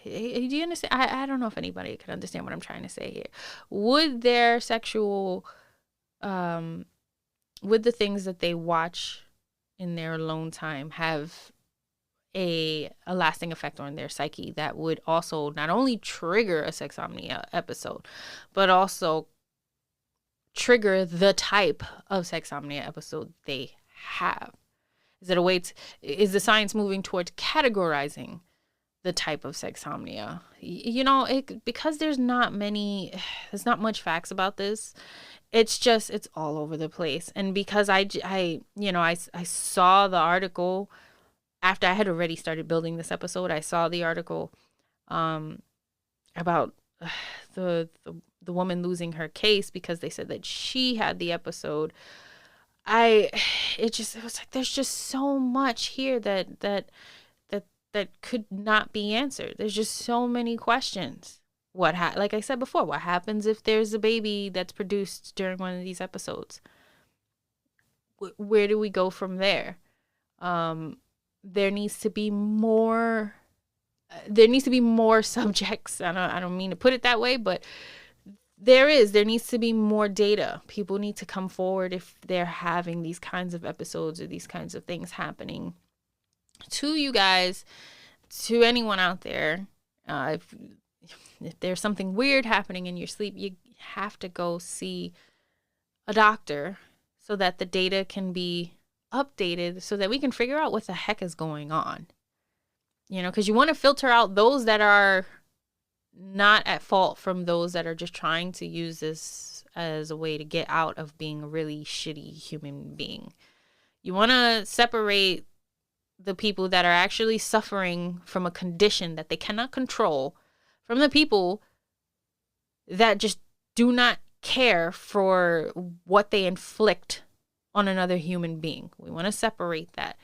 do you understand? I don't know if anybody could understand what I'm trying to say here. Would their sexual, would the things that they watch in their alone time have a lasting effect on their psyche that would also not only trigger a sexsomnia episode, but also trigger the type of sexsomnia episode they have? Is it a way is the science moving towards categorizing the type of sexsomnia? Because there's not much facts about this. It's all over the place. And because I saw the article after I had already started building this episode. I saw the article about the woman losing her case because they said that she had the episode. It was like, there's just so much here that could not be answered. There's just so many questions. Like I said before, what happens if there's a baby that's produced during one of these episodes? Where do we go from there? There needs to be more subjects. I don't mean to put it that way, but there needs to be more data. People need to come forward if they're having these kinds of episodes or these kinds of things happening to you guys, to anyone out there. If there's something weird happening in your sleep, you have to go see a doctor so that the data can be updated, so that we can figure out what the heck is going on. Because you want to filter out those that are not at fault from those that are just trying to use this as a way to get out of being a really shitty human being. You want to separate the people that are actually suffering from a condition that they cannot control from the people that just do not care for what they inflict on another human being. We want to separate that,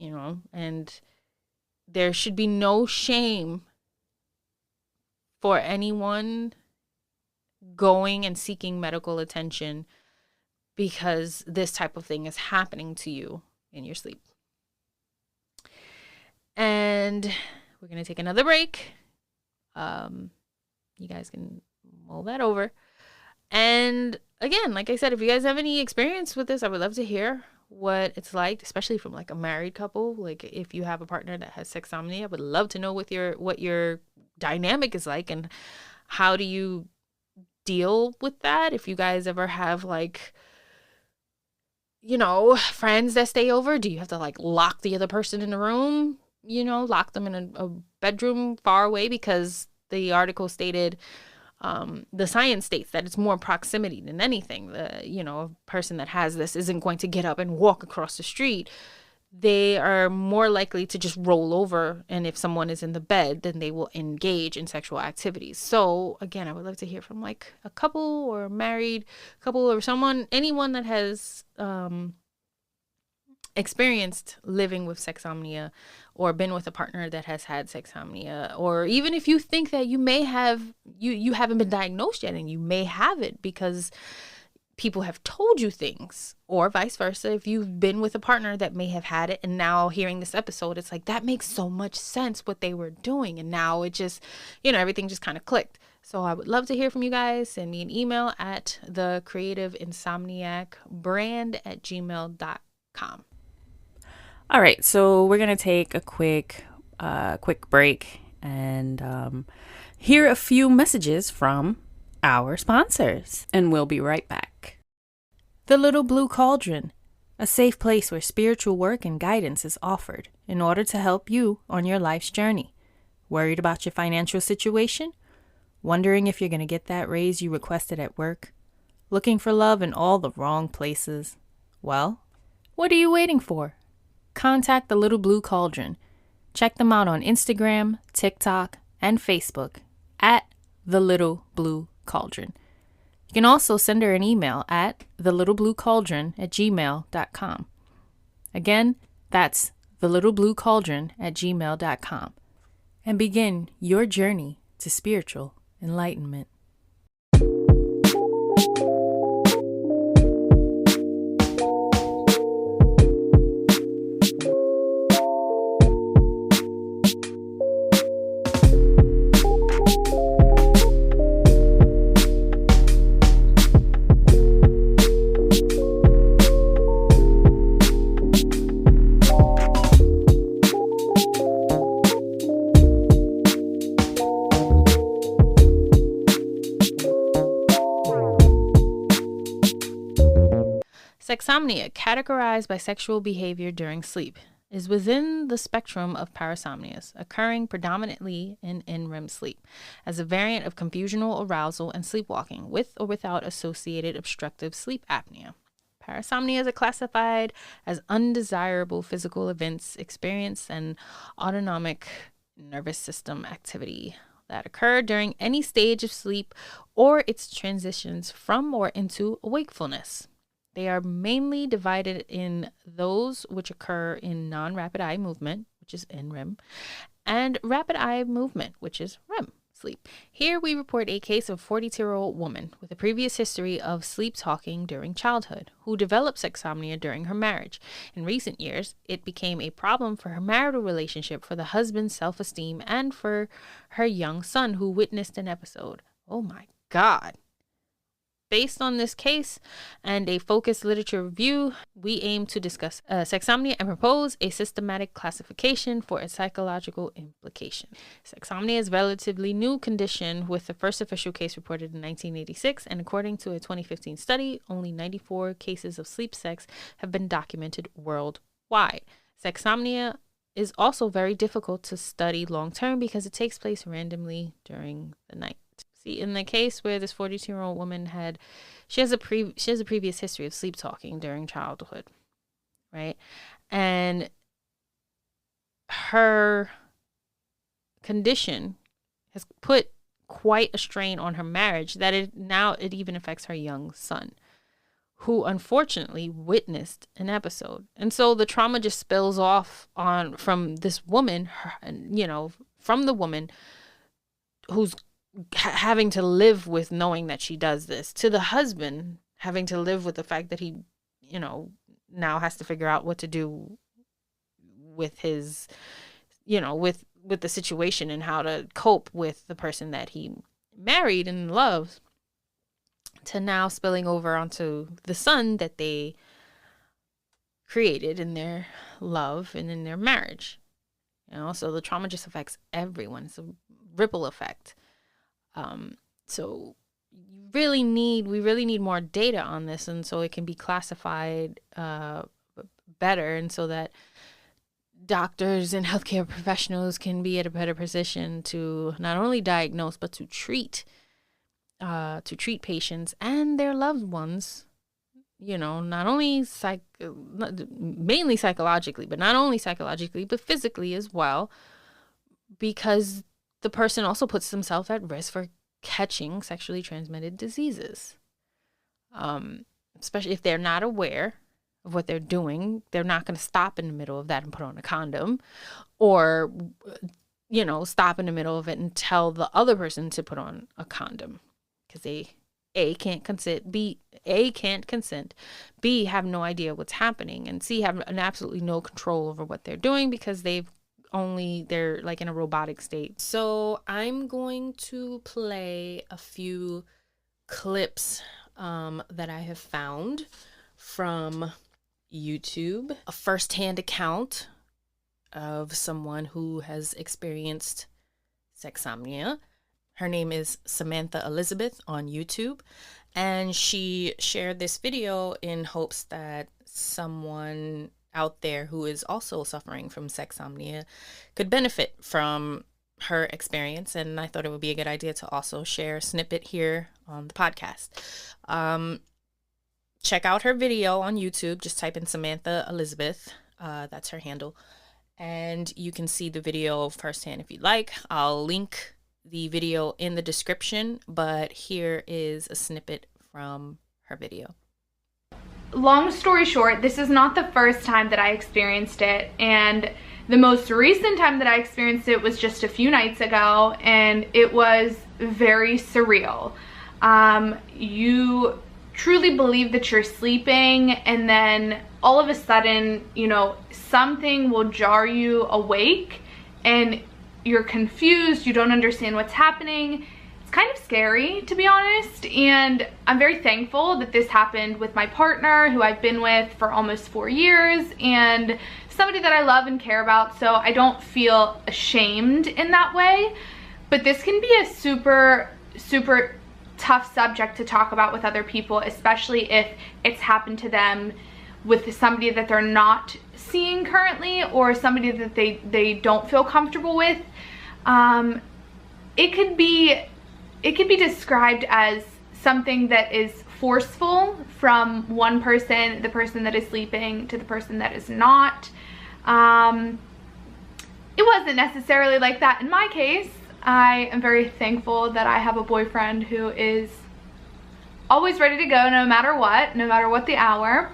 and there should be no shame for anyone going and seeking medical attention because this type of thing is happening to you in your sleep. And we're going to take another break. You guys can mull that over. And again, like I said, if you guys have any experience with this, I would love to hear what it's like, especially from like a married couple. Like if you have a partner that has sexsomnia, I would love to know what your dynamic is like and how do you deal with that. If you guys ever have like, friends that stay over, do you have to like lock the other person in the room? Lock them in a bedroom far away because the article stated the science states that it's more proximity than anything. A person that has this isn't going to get up and walk across the street. They are more likely to just roll over. And if someone is in the bed, then they will engage in sexual activities. So again, I would love to hear from like a couple or a married couple or anyone that has experienced living with sexsomnia or been with a partner that has had sexsomnia, or even if you think that you may have, you haven't been diagnosed yet and you may have it because people have told you things, or vice versa. If you've been with a partner that may have had it and now hearing this episode, it's like, that makes so much sense what they were doing. And now it just, everything just kind of clicked. So I would love to hear from you guys. Send me an email at thecreativeinsomniacbrand@gmail.com. All right, so we're going to take a quick break and hear a few messages from our sponsors, and we'll be right back. The Little Blue Cauldron, a safe place where spiritual work and guidance is offered in order to help you on your life's journey. Worried about your financial situation? Wondering if you're going to get that raise you requested at work? Looking for love in all the wrong places? Well, what are you waiting for? Contact the Little Blue Cauldron. Check them out on Instagram, TikTok, and Facebook at The Little Blue Cauldron. You can also send her an email at thelittlebluecauldron@gmail.com. Again, that's thelittlebluecauldron@gmail.com. And begin your journey to spiritual enlightenment. Sexsomnia, categorized by sexual behavior during sleep, is within the spectrum of parasomnias, occurring predominantly in NREM sleep, as a variant of confusional arousal and sleepwalking, with or without associated obstructive sleep apnea. Parasomnias are classified as undesirable physical events, experience, and autonomic nervous system activity that occur during any stage of sleep or its transitions from or into wakefulness. They are mainly divided in those which occur in non-rapid eye movement, which is NREM, and rapid eye movement, which is REM sleep. Here we report a case of a 42-year-old woman with a previous history of sleep talking during childhood, who developed sexsomnia during her marriage. In recent years, it became a problem for her marital relationship, for the husband's self-esteem, and for her young son, who witnessed an episode. Oh my God. Based on this case and a focused literature review, we aim to discuss sexsomnia and propose a systematic classification for its psychological implication. Sexsomnia is a relatively new condition, with the first official case reported in 1986, and according to a 2015 study, only 94 cases of sleep sex have been documented worldwide. Sexsomnia is also very difficult to study long-term because it takes place randomly during the night. See, in the case where this 42-year-old woman she has a previous history of sleep talking during childhood, right? And her condition has put quite a strain on her marriage that it even affects her young son, who unfortunately witnessed an episode. And so the trauma just spills off on from this woman, from the woman who's having to live with knowing that she does this, to the husband having to live with the fact that he, now has to figure out what to do with his, with the situation and how to cope with the person that he married and loves, to now spilling over onto the son that they created in their love and in their marriage. So the trauma just affects everyone. It's a ripple effect. So we really need more data on this, and so it can be classified better, and so that doctors and healthcare professionals can be at a better position to not only diagnose but to treat patients and their loved ones. Not only mainly psychologically, but not only psychologically, but physically as well, because the person also puts themselves at risk for catching sexually transmitted diseases. Especially if they're not aware of what they're doing, they're not going to stop in the middle of that and put on a condom, or, stop in the middle of it and tell the other person to put on a condom, because they can't consent, B can't consent, B have no idea what's happening, and C have absolutely no control over what they're doing because they're like in a robotic state. So I'm going to play a few clips that I have found from YouTube, a firsthand account of someone who has experienced sexsomnia. Her name is Samantha Elizabeth on YouTube, and she shared this video in hopes that someone out there who is also suffering from sexsomnia could benefit from her experience, and I thought it would be a good idea to also share a snippet here on the podcast. Check out her video on YouTube. Just type in Samantha Elizabeth. That's her handle. And you can see the video firsthand if you'd like. I'll link the video in the description, but here is a snippet from her video. Long story short, this is not the first time that I experienced it, and the most recent time that I experienced it was just a few nights ago, and it was very surreal. You truly believe that you're sleeping, and then all of a sudden, something will jar you awake, and you're confused, you don't understand what's happening. It's kind of scary, to be honest, and I'm very thankful that this happened with my partner, who I've been with for almost 4 years, and somebody that I love and care about, so I don't feel ashamed in that way. But this can be a super, super tough subject to talk about with other people, especially if it's happened to them with somebody that they're not seeing currently, or somebody that they don't feel comfortable with. It could be described as something that is forceful from one person, the person that is sleeping, to the person that is not. It wasn't necessarily like that in my case. I am very thankful that I have a boyfriend who is always ready to go no matter what the hour.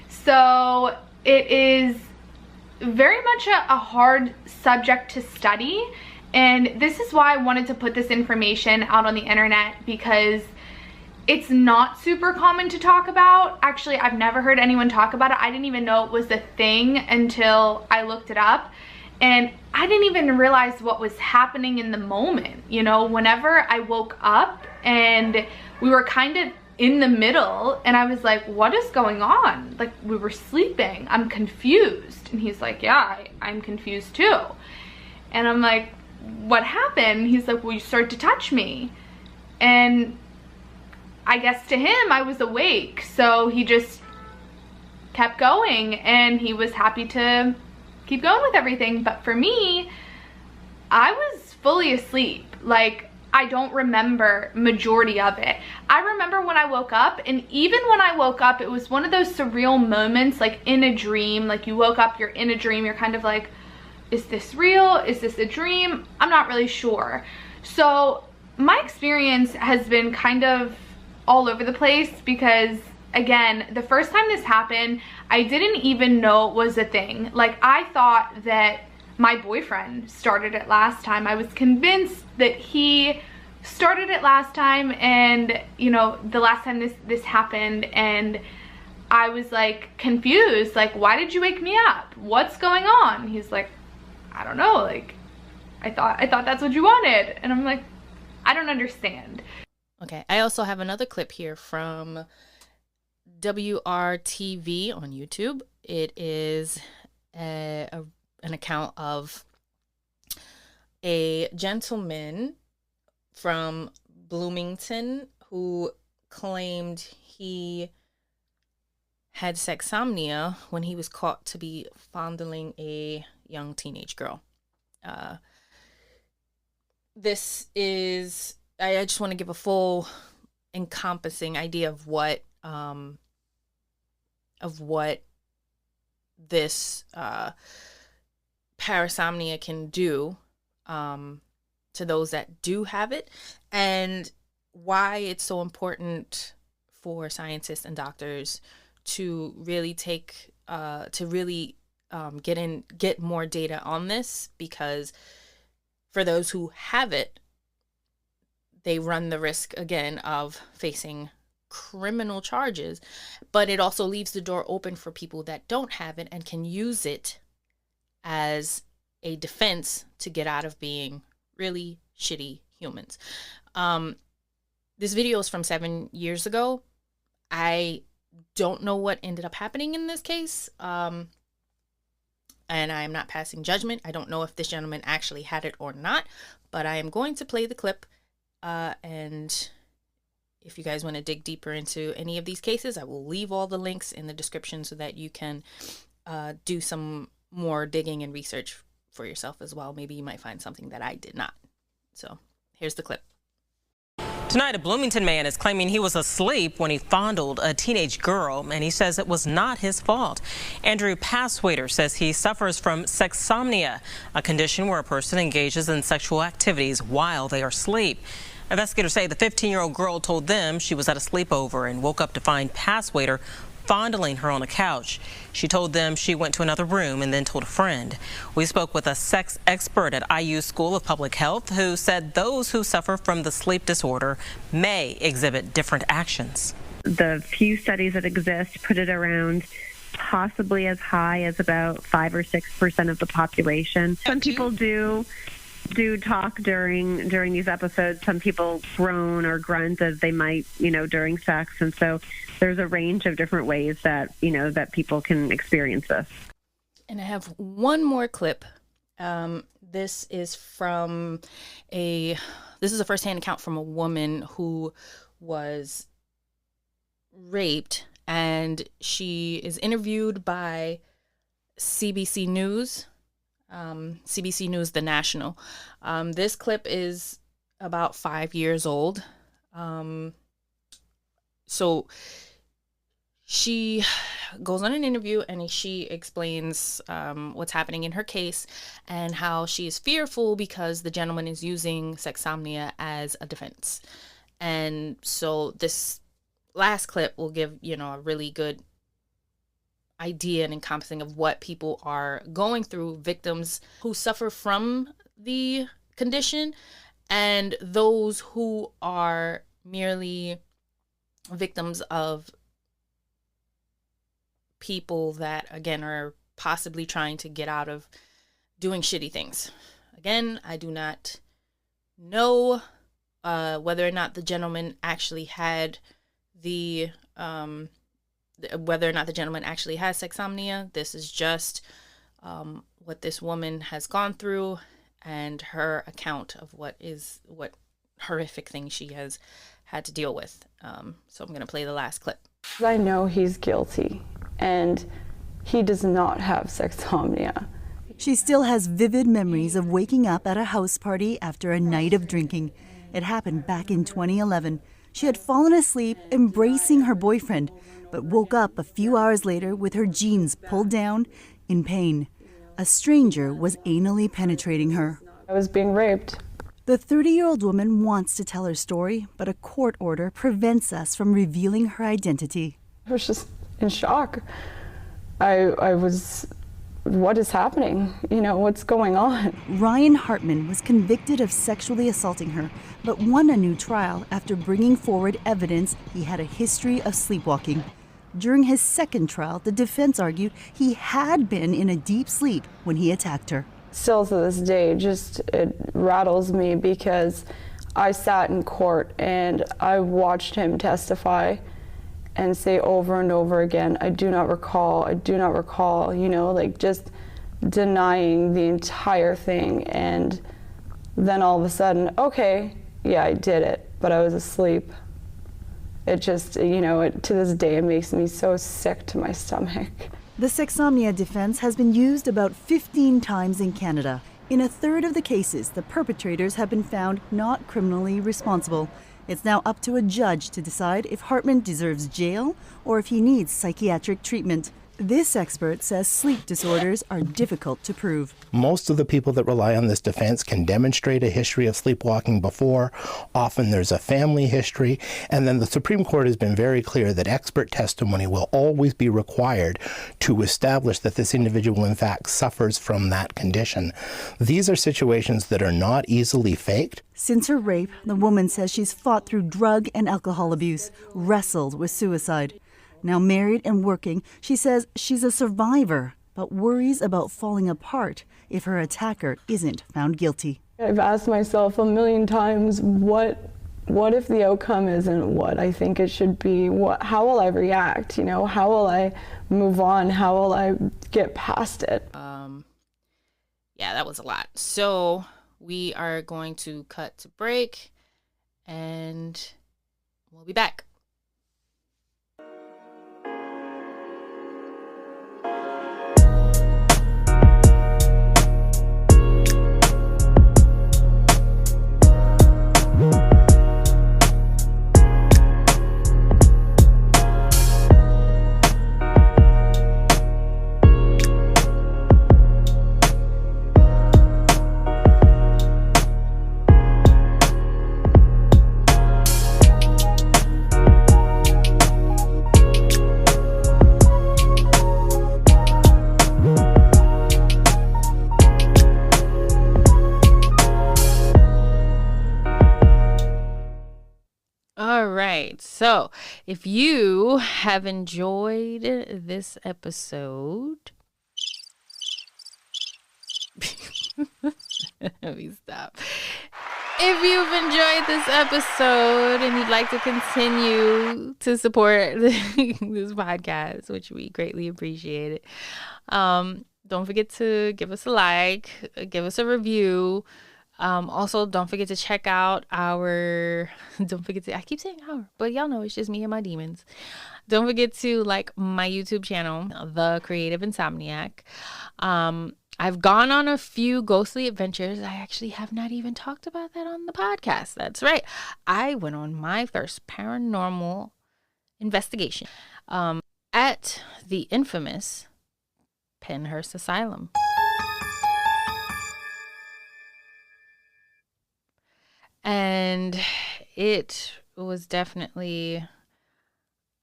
So it is very much a hard subject to study, and this is why I wanted to put this information out on the internet, because it's not super common to talk about. Actually, I've never heard anyone talk about it. I didn't even know it was a thing until I looked it up, and I didn't even realize what was happening in the moment. Whenever I woke up and we were kind of in the middle, and I was like, what is going on? Like, we were sleeping, I'm confused. And he's like, yeah, I'm confused too. And I'm like, what happened? He's like, well, you started to touch me. And I guess to him, I was awake, so he just kept going, and he was happy to keep going with everything. But for me, I was fully asleep. Like, I don't remember majority of it. I remember when I woke up, and even when I woke up, it was one of those surreal moments, like in a dream. Like, you woke up, you're in a dream, you're kind of like, is this real? Is this a dream? I'm not really sure. So my experience has been kind of all over the place, because again, the first time this happened, I didn't even know it was a thing. Like, I thought that my boyfriend started it last time. I was convinced that he started it last time, and you know, the last time this happened, and I was like confused, like, why did you wake me up? What's going on? He's like, I don't know, like, I thought that's what you wanted. And I'm like, I don't understand. Okay, I also have another clip here from WRTV on YouTube. It is an account of a gentleman from Bloomington who claimed he had sexsomnia when he was caught to be fondling a young teenage girl. This is, I just want to give a full encompassing idea of what this parasomnia can do to those that do have it, and why it's so important for scientists and doctors to really take get more data on this, because for those who have it, they run the risk again of facing criminal charges, but it also leaves the door open for people that don't have it and can use it as a defense to get out of being really shitty humans. This video is from 7 years ago. I don't know what ended up happening in this case. And I am not passing judgment. I don't know if this gentleman actually had it or not, but I am going to play the clip. And if you guys want to dig deeper into any of these cases, I will leave all the links in the description so that you can do some more digging and research for yourself as well. Maybe you might find something that I did not. So here's the clip. Tonight, a Bloomington man is claiming he was asleep when he fondled a teenage girl, and he says it was not his fault. Andrew Passwaiter says he suffers from sexsomnia, a condition where a person engages in sexual activities while they are asleep. Investigators say the 15-year-old girl told them she was at a sleepover and woke up to find Passwaiter fondling her on a couch. She told them she went to another room and then told a friend. We spoke with a sex expert at IU School of Public Health who said those who suffer from the sleep disorder may exhibit different actions. The few studies that exist put it around possibly as high as about 5 or 6% of the population. Some people do talk during these episodes. Some people groan or grunt as they might, during sex. And so there's a range of different ways that, that people can experience this. And I have one more clip. This is a firsthand account from a woman who was raped, and she is interviewed by CBC News. CBC News, The National. This clip is about 5 years old. So she goes on an interview and she explains what's happening in her case and how she is fearful because the gentleman is using sexsomnia as a defense. And so this last clip will give, a really good idea and encompassing of what people are going through, victims who suffer from the condition and those who are merely victims of people that, again, are possibly trying to get out of doing shitty things. Again, I do not know whether or not the gentleman actually had whether or not the gentleman actually has sexsomnia. This is just what this woman has gone through and her account of what horrific thing she has had to deal with. So I'm going to play the last clip. I know he's guilty and he does not have sexsomnia. She still has vivid memories of waking up at a house party after a night of drinking. It happened back in 2011. She had fallen asleep embracing her boyfriend, but woke up a few hours later with her jeans pulled down in pain. A stranger was anally penetrating her. I was being raped. The 30-year-old woman wants to tell her story, but a court order prevents us from revealing her identity. I was just in shock. I was, what is happening? You know, what's going on? Ryan Hartman was convicted of sexually assaulting her, but won a new trial after bringing forward evidence he had a history of sleepwalking. During his second trial, the defense argued he had been in a deep sleep when he attacked her. Still to this day, it rattles me because I sat in court and I watched him testify and say over and over again, I do not recall, you know, like just denying the entire thing. And then all of a sudden, okay, yeah, I did it, but I was asleep. It just, you know, to this day, it makes me so sick to my stomach. The Sexsomnia defense has been used about 15 times in Canada. In a third of the cases, the perpetrators have been found not criminally responsible. It's now up to a judge to decide if Hartman deserves jail or if he needs psychiatric treatment. This expert says sleep disorders are difficult to prove. Most of the people that rely on this defense can demonstrate a history of sleepwalking before. Often there's a family history. And then the Supreme Court has been very clear that expert testimony will always be required to establish that this individual, in fact, suffers from that condition. These are situations that are not easily faked. Since her rape, the woman says she's fought through drug and alcohol abuse, wrestled with suicide. Now married and working, she says she's a survivor, but worries about falling apart if her attacker isn't found guilty. I've asked myself a million times, what if the outcome isn't what I think it should be? How will I react? You know, how will I move on? How will I get past it? Yeah, that was a lot. So we are going to cut to break and we'll be back. So, if you have enjoyed this episode, let me stop. If you've enjoyed this episode and you'd like to continue to support this podcast, which we greatly appreciate it, don't forget to give us a like, give us a review. Also, don't forget to check out I keep saying our, but y'all know it's just me and my demons. Don't forget to like my YouTube channel, The Creative Insomniac. I've gone on a few ghostly adventures. I actually have not even talked about that on the podcast. That's right. I went on my first paranormal investigation at the infamous Pennhurst Asylum. And it was definitely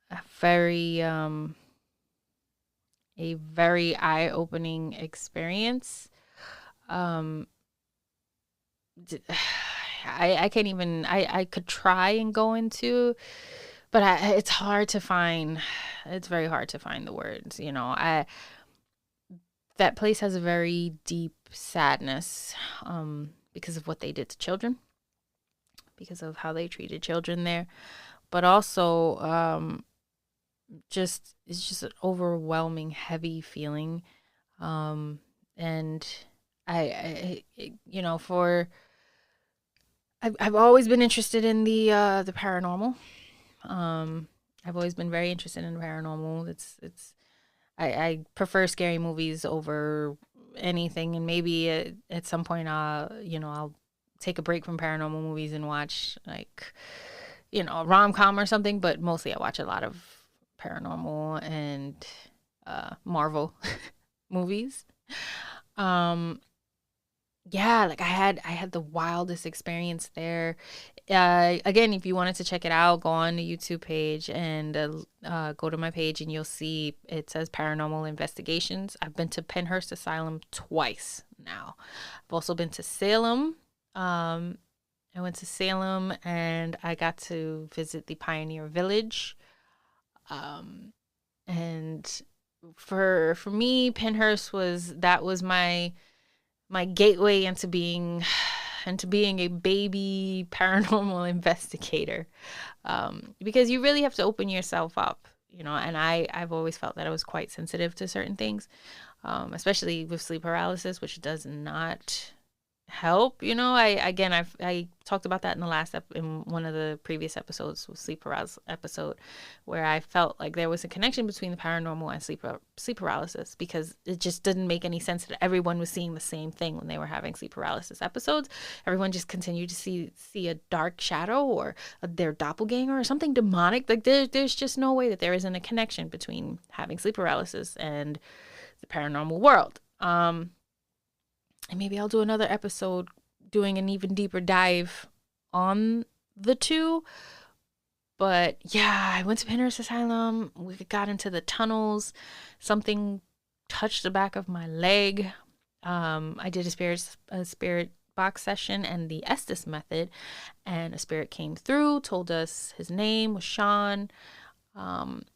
a very eye-opening experience. I can't even, I could try and go into, but it's hard to find. It's very hard to find the words, you know. That place has a very deep sadness because of what they did to children, because of how they treated children there, but also it's just an overwhelming, heavy feeling. And I you know, I've always been interested in the paranormal. I've always been very interested in paranormal. I prefer scary movies over anything, and maybe at some point I'll take a break from paranormal movies and watch like, you know, a rom-com or something, but mostly I watch a lot of paranormal and Marvel movies. yeah, like I had the wildest experience there. Again, if you wanted to check it out, go on the YouTube page and go to my page, and you'll see it says Paranormal Investigations. I've been to Penhurst Asylum twice now. I've also been to Salem. I went to Salem and I got to visit the Pioneer Village. And for me, Penhurst was my gateway into being a baby paranormal investigator, because you really have to open yourself up, and I've always felt that I was quite sensitive to certain things, especially with sleep paralysis, which does not help. I talked about that in the in one of the previous episodes, with sleep paralysis episode, where I felt like there was a connection between the paranormal and sleep paralysis, because it just didn't make any sense that everyone was seeing the same thing when they were having sleep paralysis episodes. Everyone just continued to see a dark shadow or their doppelganger or something demonic. Like there's just no way that there isn't a connection between having sleep paralysis and the paranormal world. And maybe I'll do another episode doing an even deeper dive on the two. But yeah, I went to Penhurst Asylum. We got into the tunnels. Something touched the back of my leg. I did a spirit box session and the Estes method, and a spirit came through, told us his name was Sean.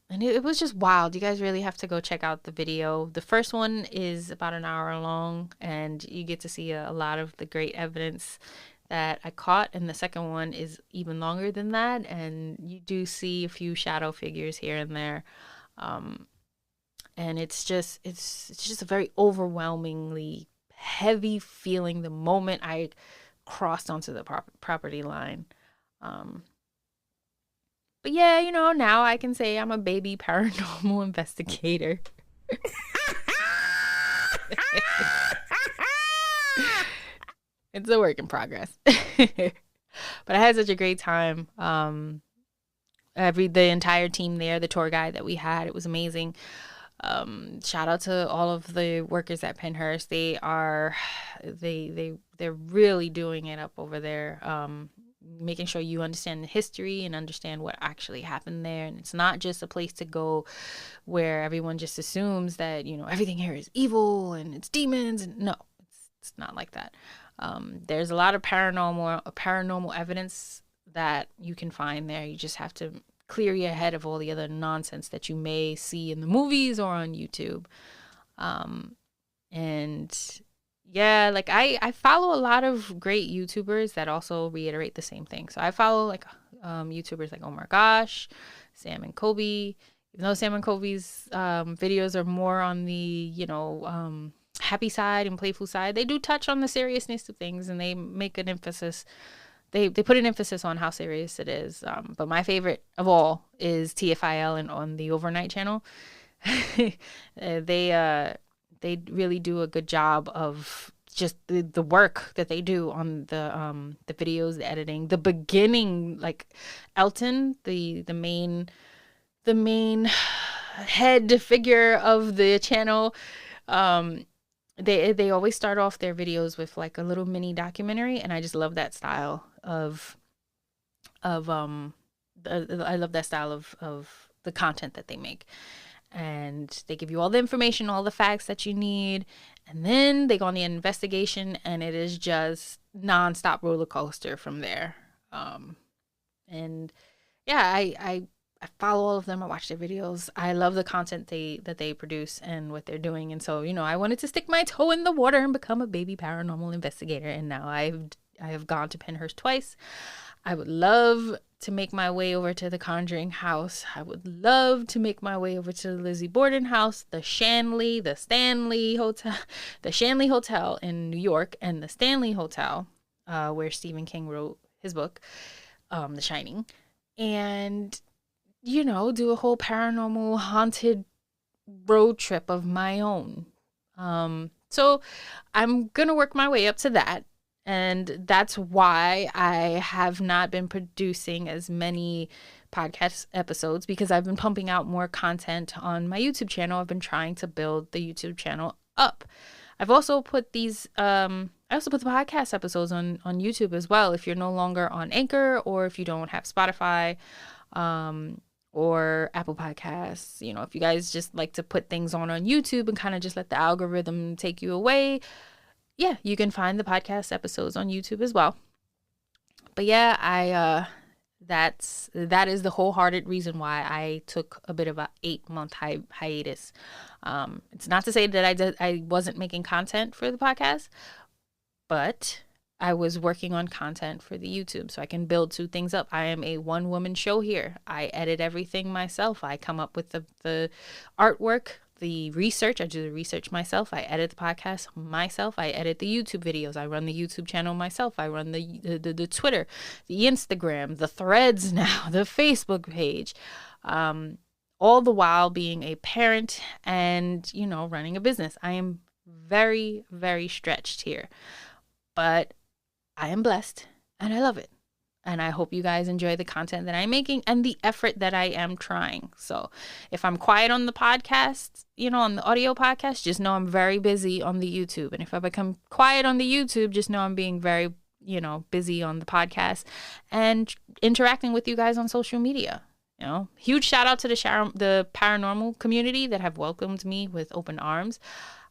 And it was just wild. You guys really have to go check out the video. The first one is about an hour long, and you get to see a lot of the great evidence that I caught. And the second one is even longer than that, and you do see a few shadow figures here and there. And it's just a very overwhelmingly heavy feeling the moment I crossed onto the property line. But yeah, now I can say I'm a baby paranormal investigator. It's a work in progress. But I had such a great time. The entire team there, the tour guide that we had, it was amazing. Shout out to all of the workers at Penhurst. They're really doing it up over there. Making sure you understand the history and understand what actually happened there. And it's not just a place to go where everyone just assumes that, everything here is evil and it's demons. And no, it's not like that. There's a lot of paranormal evidence that you can find there. You just have to clear your head of all the other nonsense that you may see in the movies or on YouTube. And yeah, like I follow a lot of great YouTubers that also reiterate the same thing. So I follow YouTubers like Oh My Gosh, Sam and Kobe. Even though Sam and Kobe's videos are more on the happy side and playful side, they do touch on the seriousness of things, and they make an emphasis. They put an emphasis on how serious it is. But my favorite of all is TFIL and on the Overnight channel. They really do a good job of just the work that they do on the videos, the editing, the beginning, like Elton, the main head figure of the channel. They always start off their videos with like a little mini documentary, and I just love that style of I love that style of the content that they make. And they give you all the information, all the facts that you need. And then they go on the investigation, and it is just nonstop roller coaster from there. And yeah, I follow all of them. I watch their videos. I love the content that they produce and what they're doing. And so, I wanted to stick my toe in the water and become a baby paranormal investigator. And now I have gone to Penhurst twice. I would love to make my way over to the Conjuring house. I would love to make my way over to the Lizzie Borden house, the Stanley Hotel in New York, and the Stanley Hotel, where Stephen King wrote his book, The Shining, and do a whole paranormal haunted road trip of my own. So I'm gonna work my way up to that. And that's why I have not been producing as many podcast episodes, because I've been pumping out more content on my YouTube channel. I've been trying to build the YouTube channel up. I've also put these I also put the podcast episodes on YouTube as well. If you're no longer on Anchor, or if you don't have Spotify, or Apple Podcasts, you know, if you guys just like to put things on YouTube and kind of just let the algorithm take you away, yeah, you can find the podcast episodes on YouTube as well. But yeah, that is the wholehearted reason why I took a bit of a 8-month hiatus. It's not to say that I wasn't making content for the podcast, but I was working on content for the YouTube so I can build 2 things up. I am a one-woman show here. I edit everything myself. I come up with the artwork, the research. I do the research myself. I edit the podcast myself. I edit the YouTube videos. I run the YouTube channel myself. I run the Twitter, the Instagram, the Threads now, the Facebook page. All the while being a parent and, you know, running a business. I am very, very stretched here. But I am blessed and I love it. And I hope you guys enjoy the content that I'm making and the effort that I am trying. So if I'm quiet on the podcast, you know, on the audio podcast, just know I'm very busy on the YouTube. And if I become quiet on the YouTube, just know I'm being very, you know, busy on the podcast and interacting with you guys on social media. You know, huge shout out to the paranormal community that have welcomed me with open arms.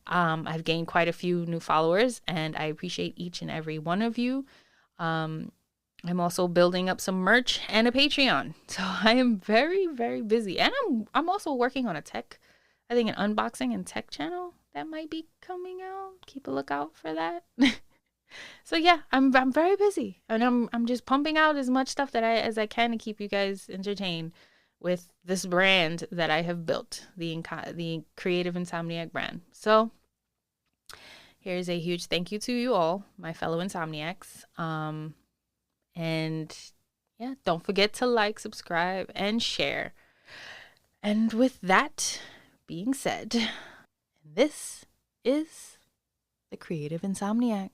I've gained quite a few new followers and I appreciate each and every one of you. I'm also building up some merch and a Patreon. So I am very, very busy. And I'm also working on an unboxing and tech channel that might be coming out. Keep a lookout for that. So yeah, I'm very busy and I'm just pumping out as much stuff as I can to keep you guys entertained with this brand that I have built, the Creative Insomniac brand. So here's a huge thank you to you all, my fellow Insomniacs. And yeah, don't forget to like, subscribe, and share. And with that being said, this is the Creative Insomniac.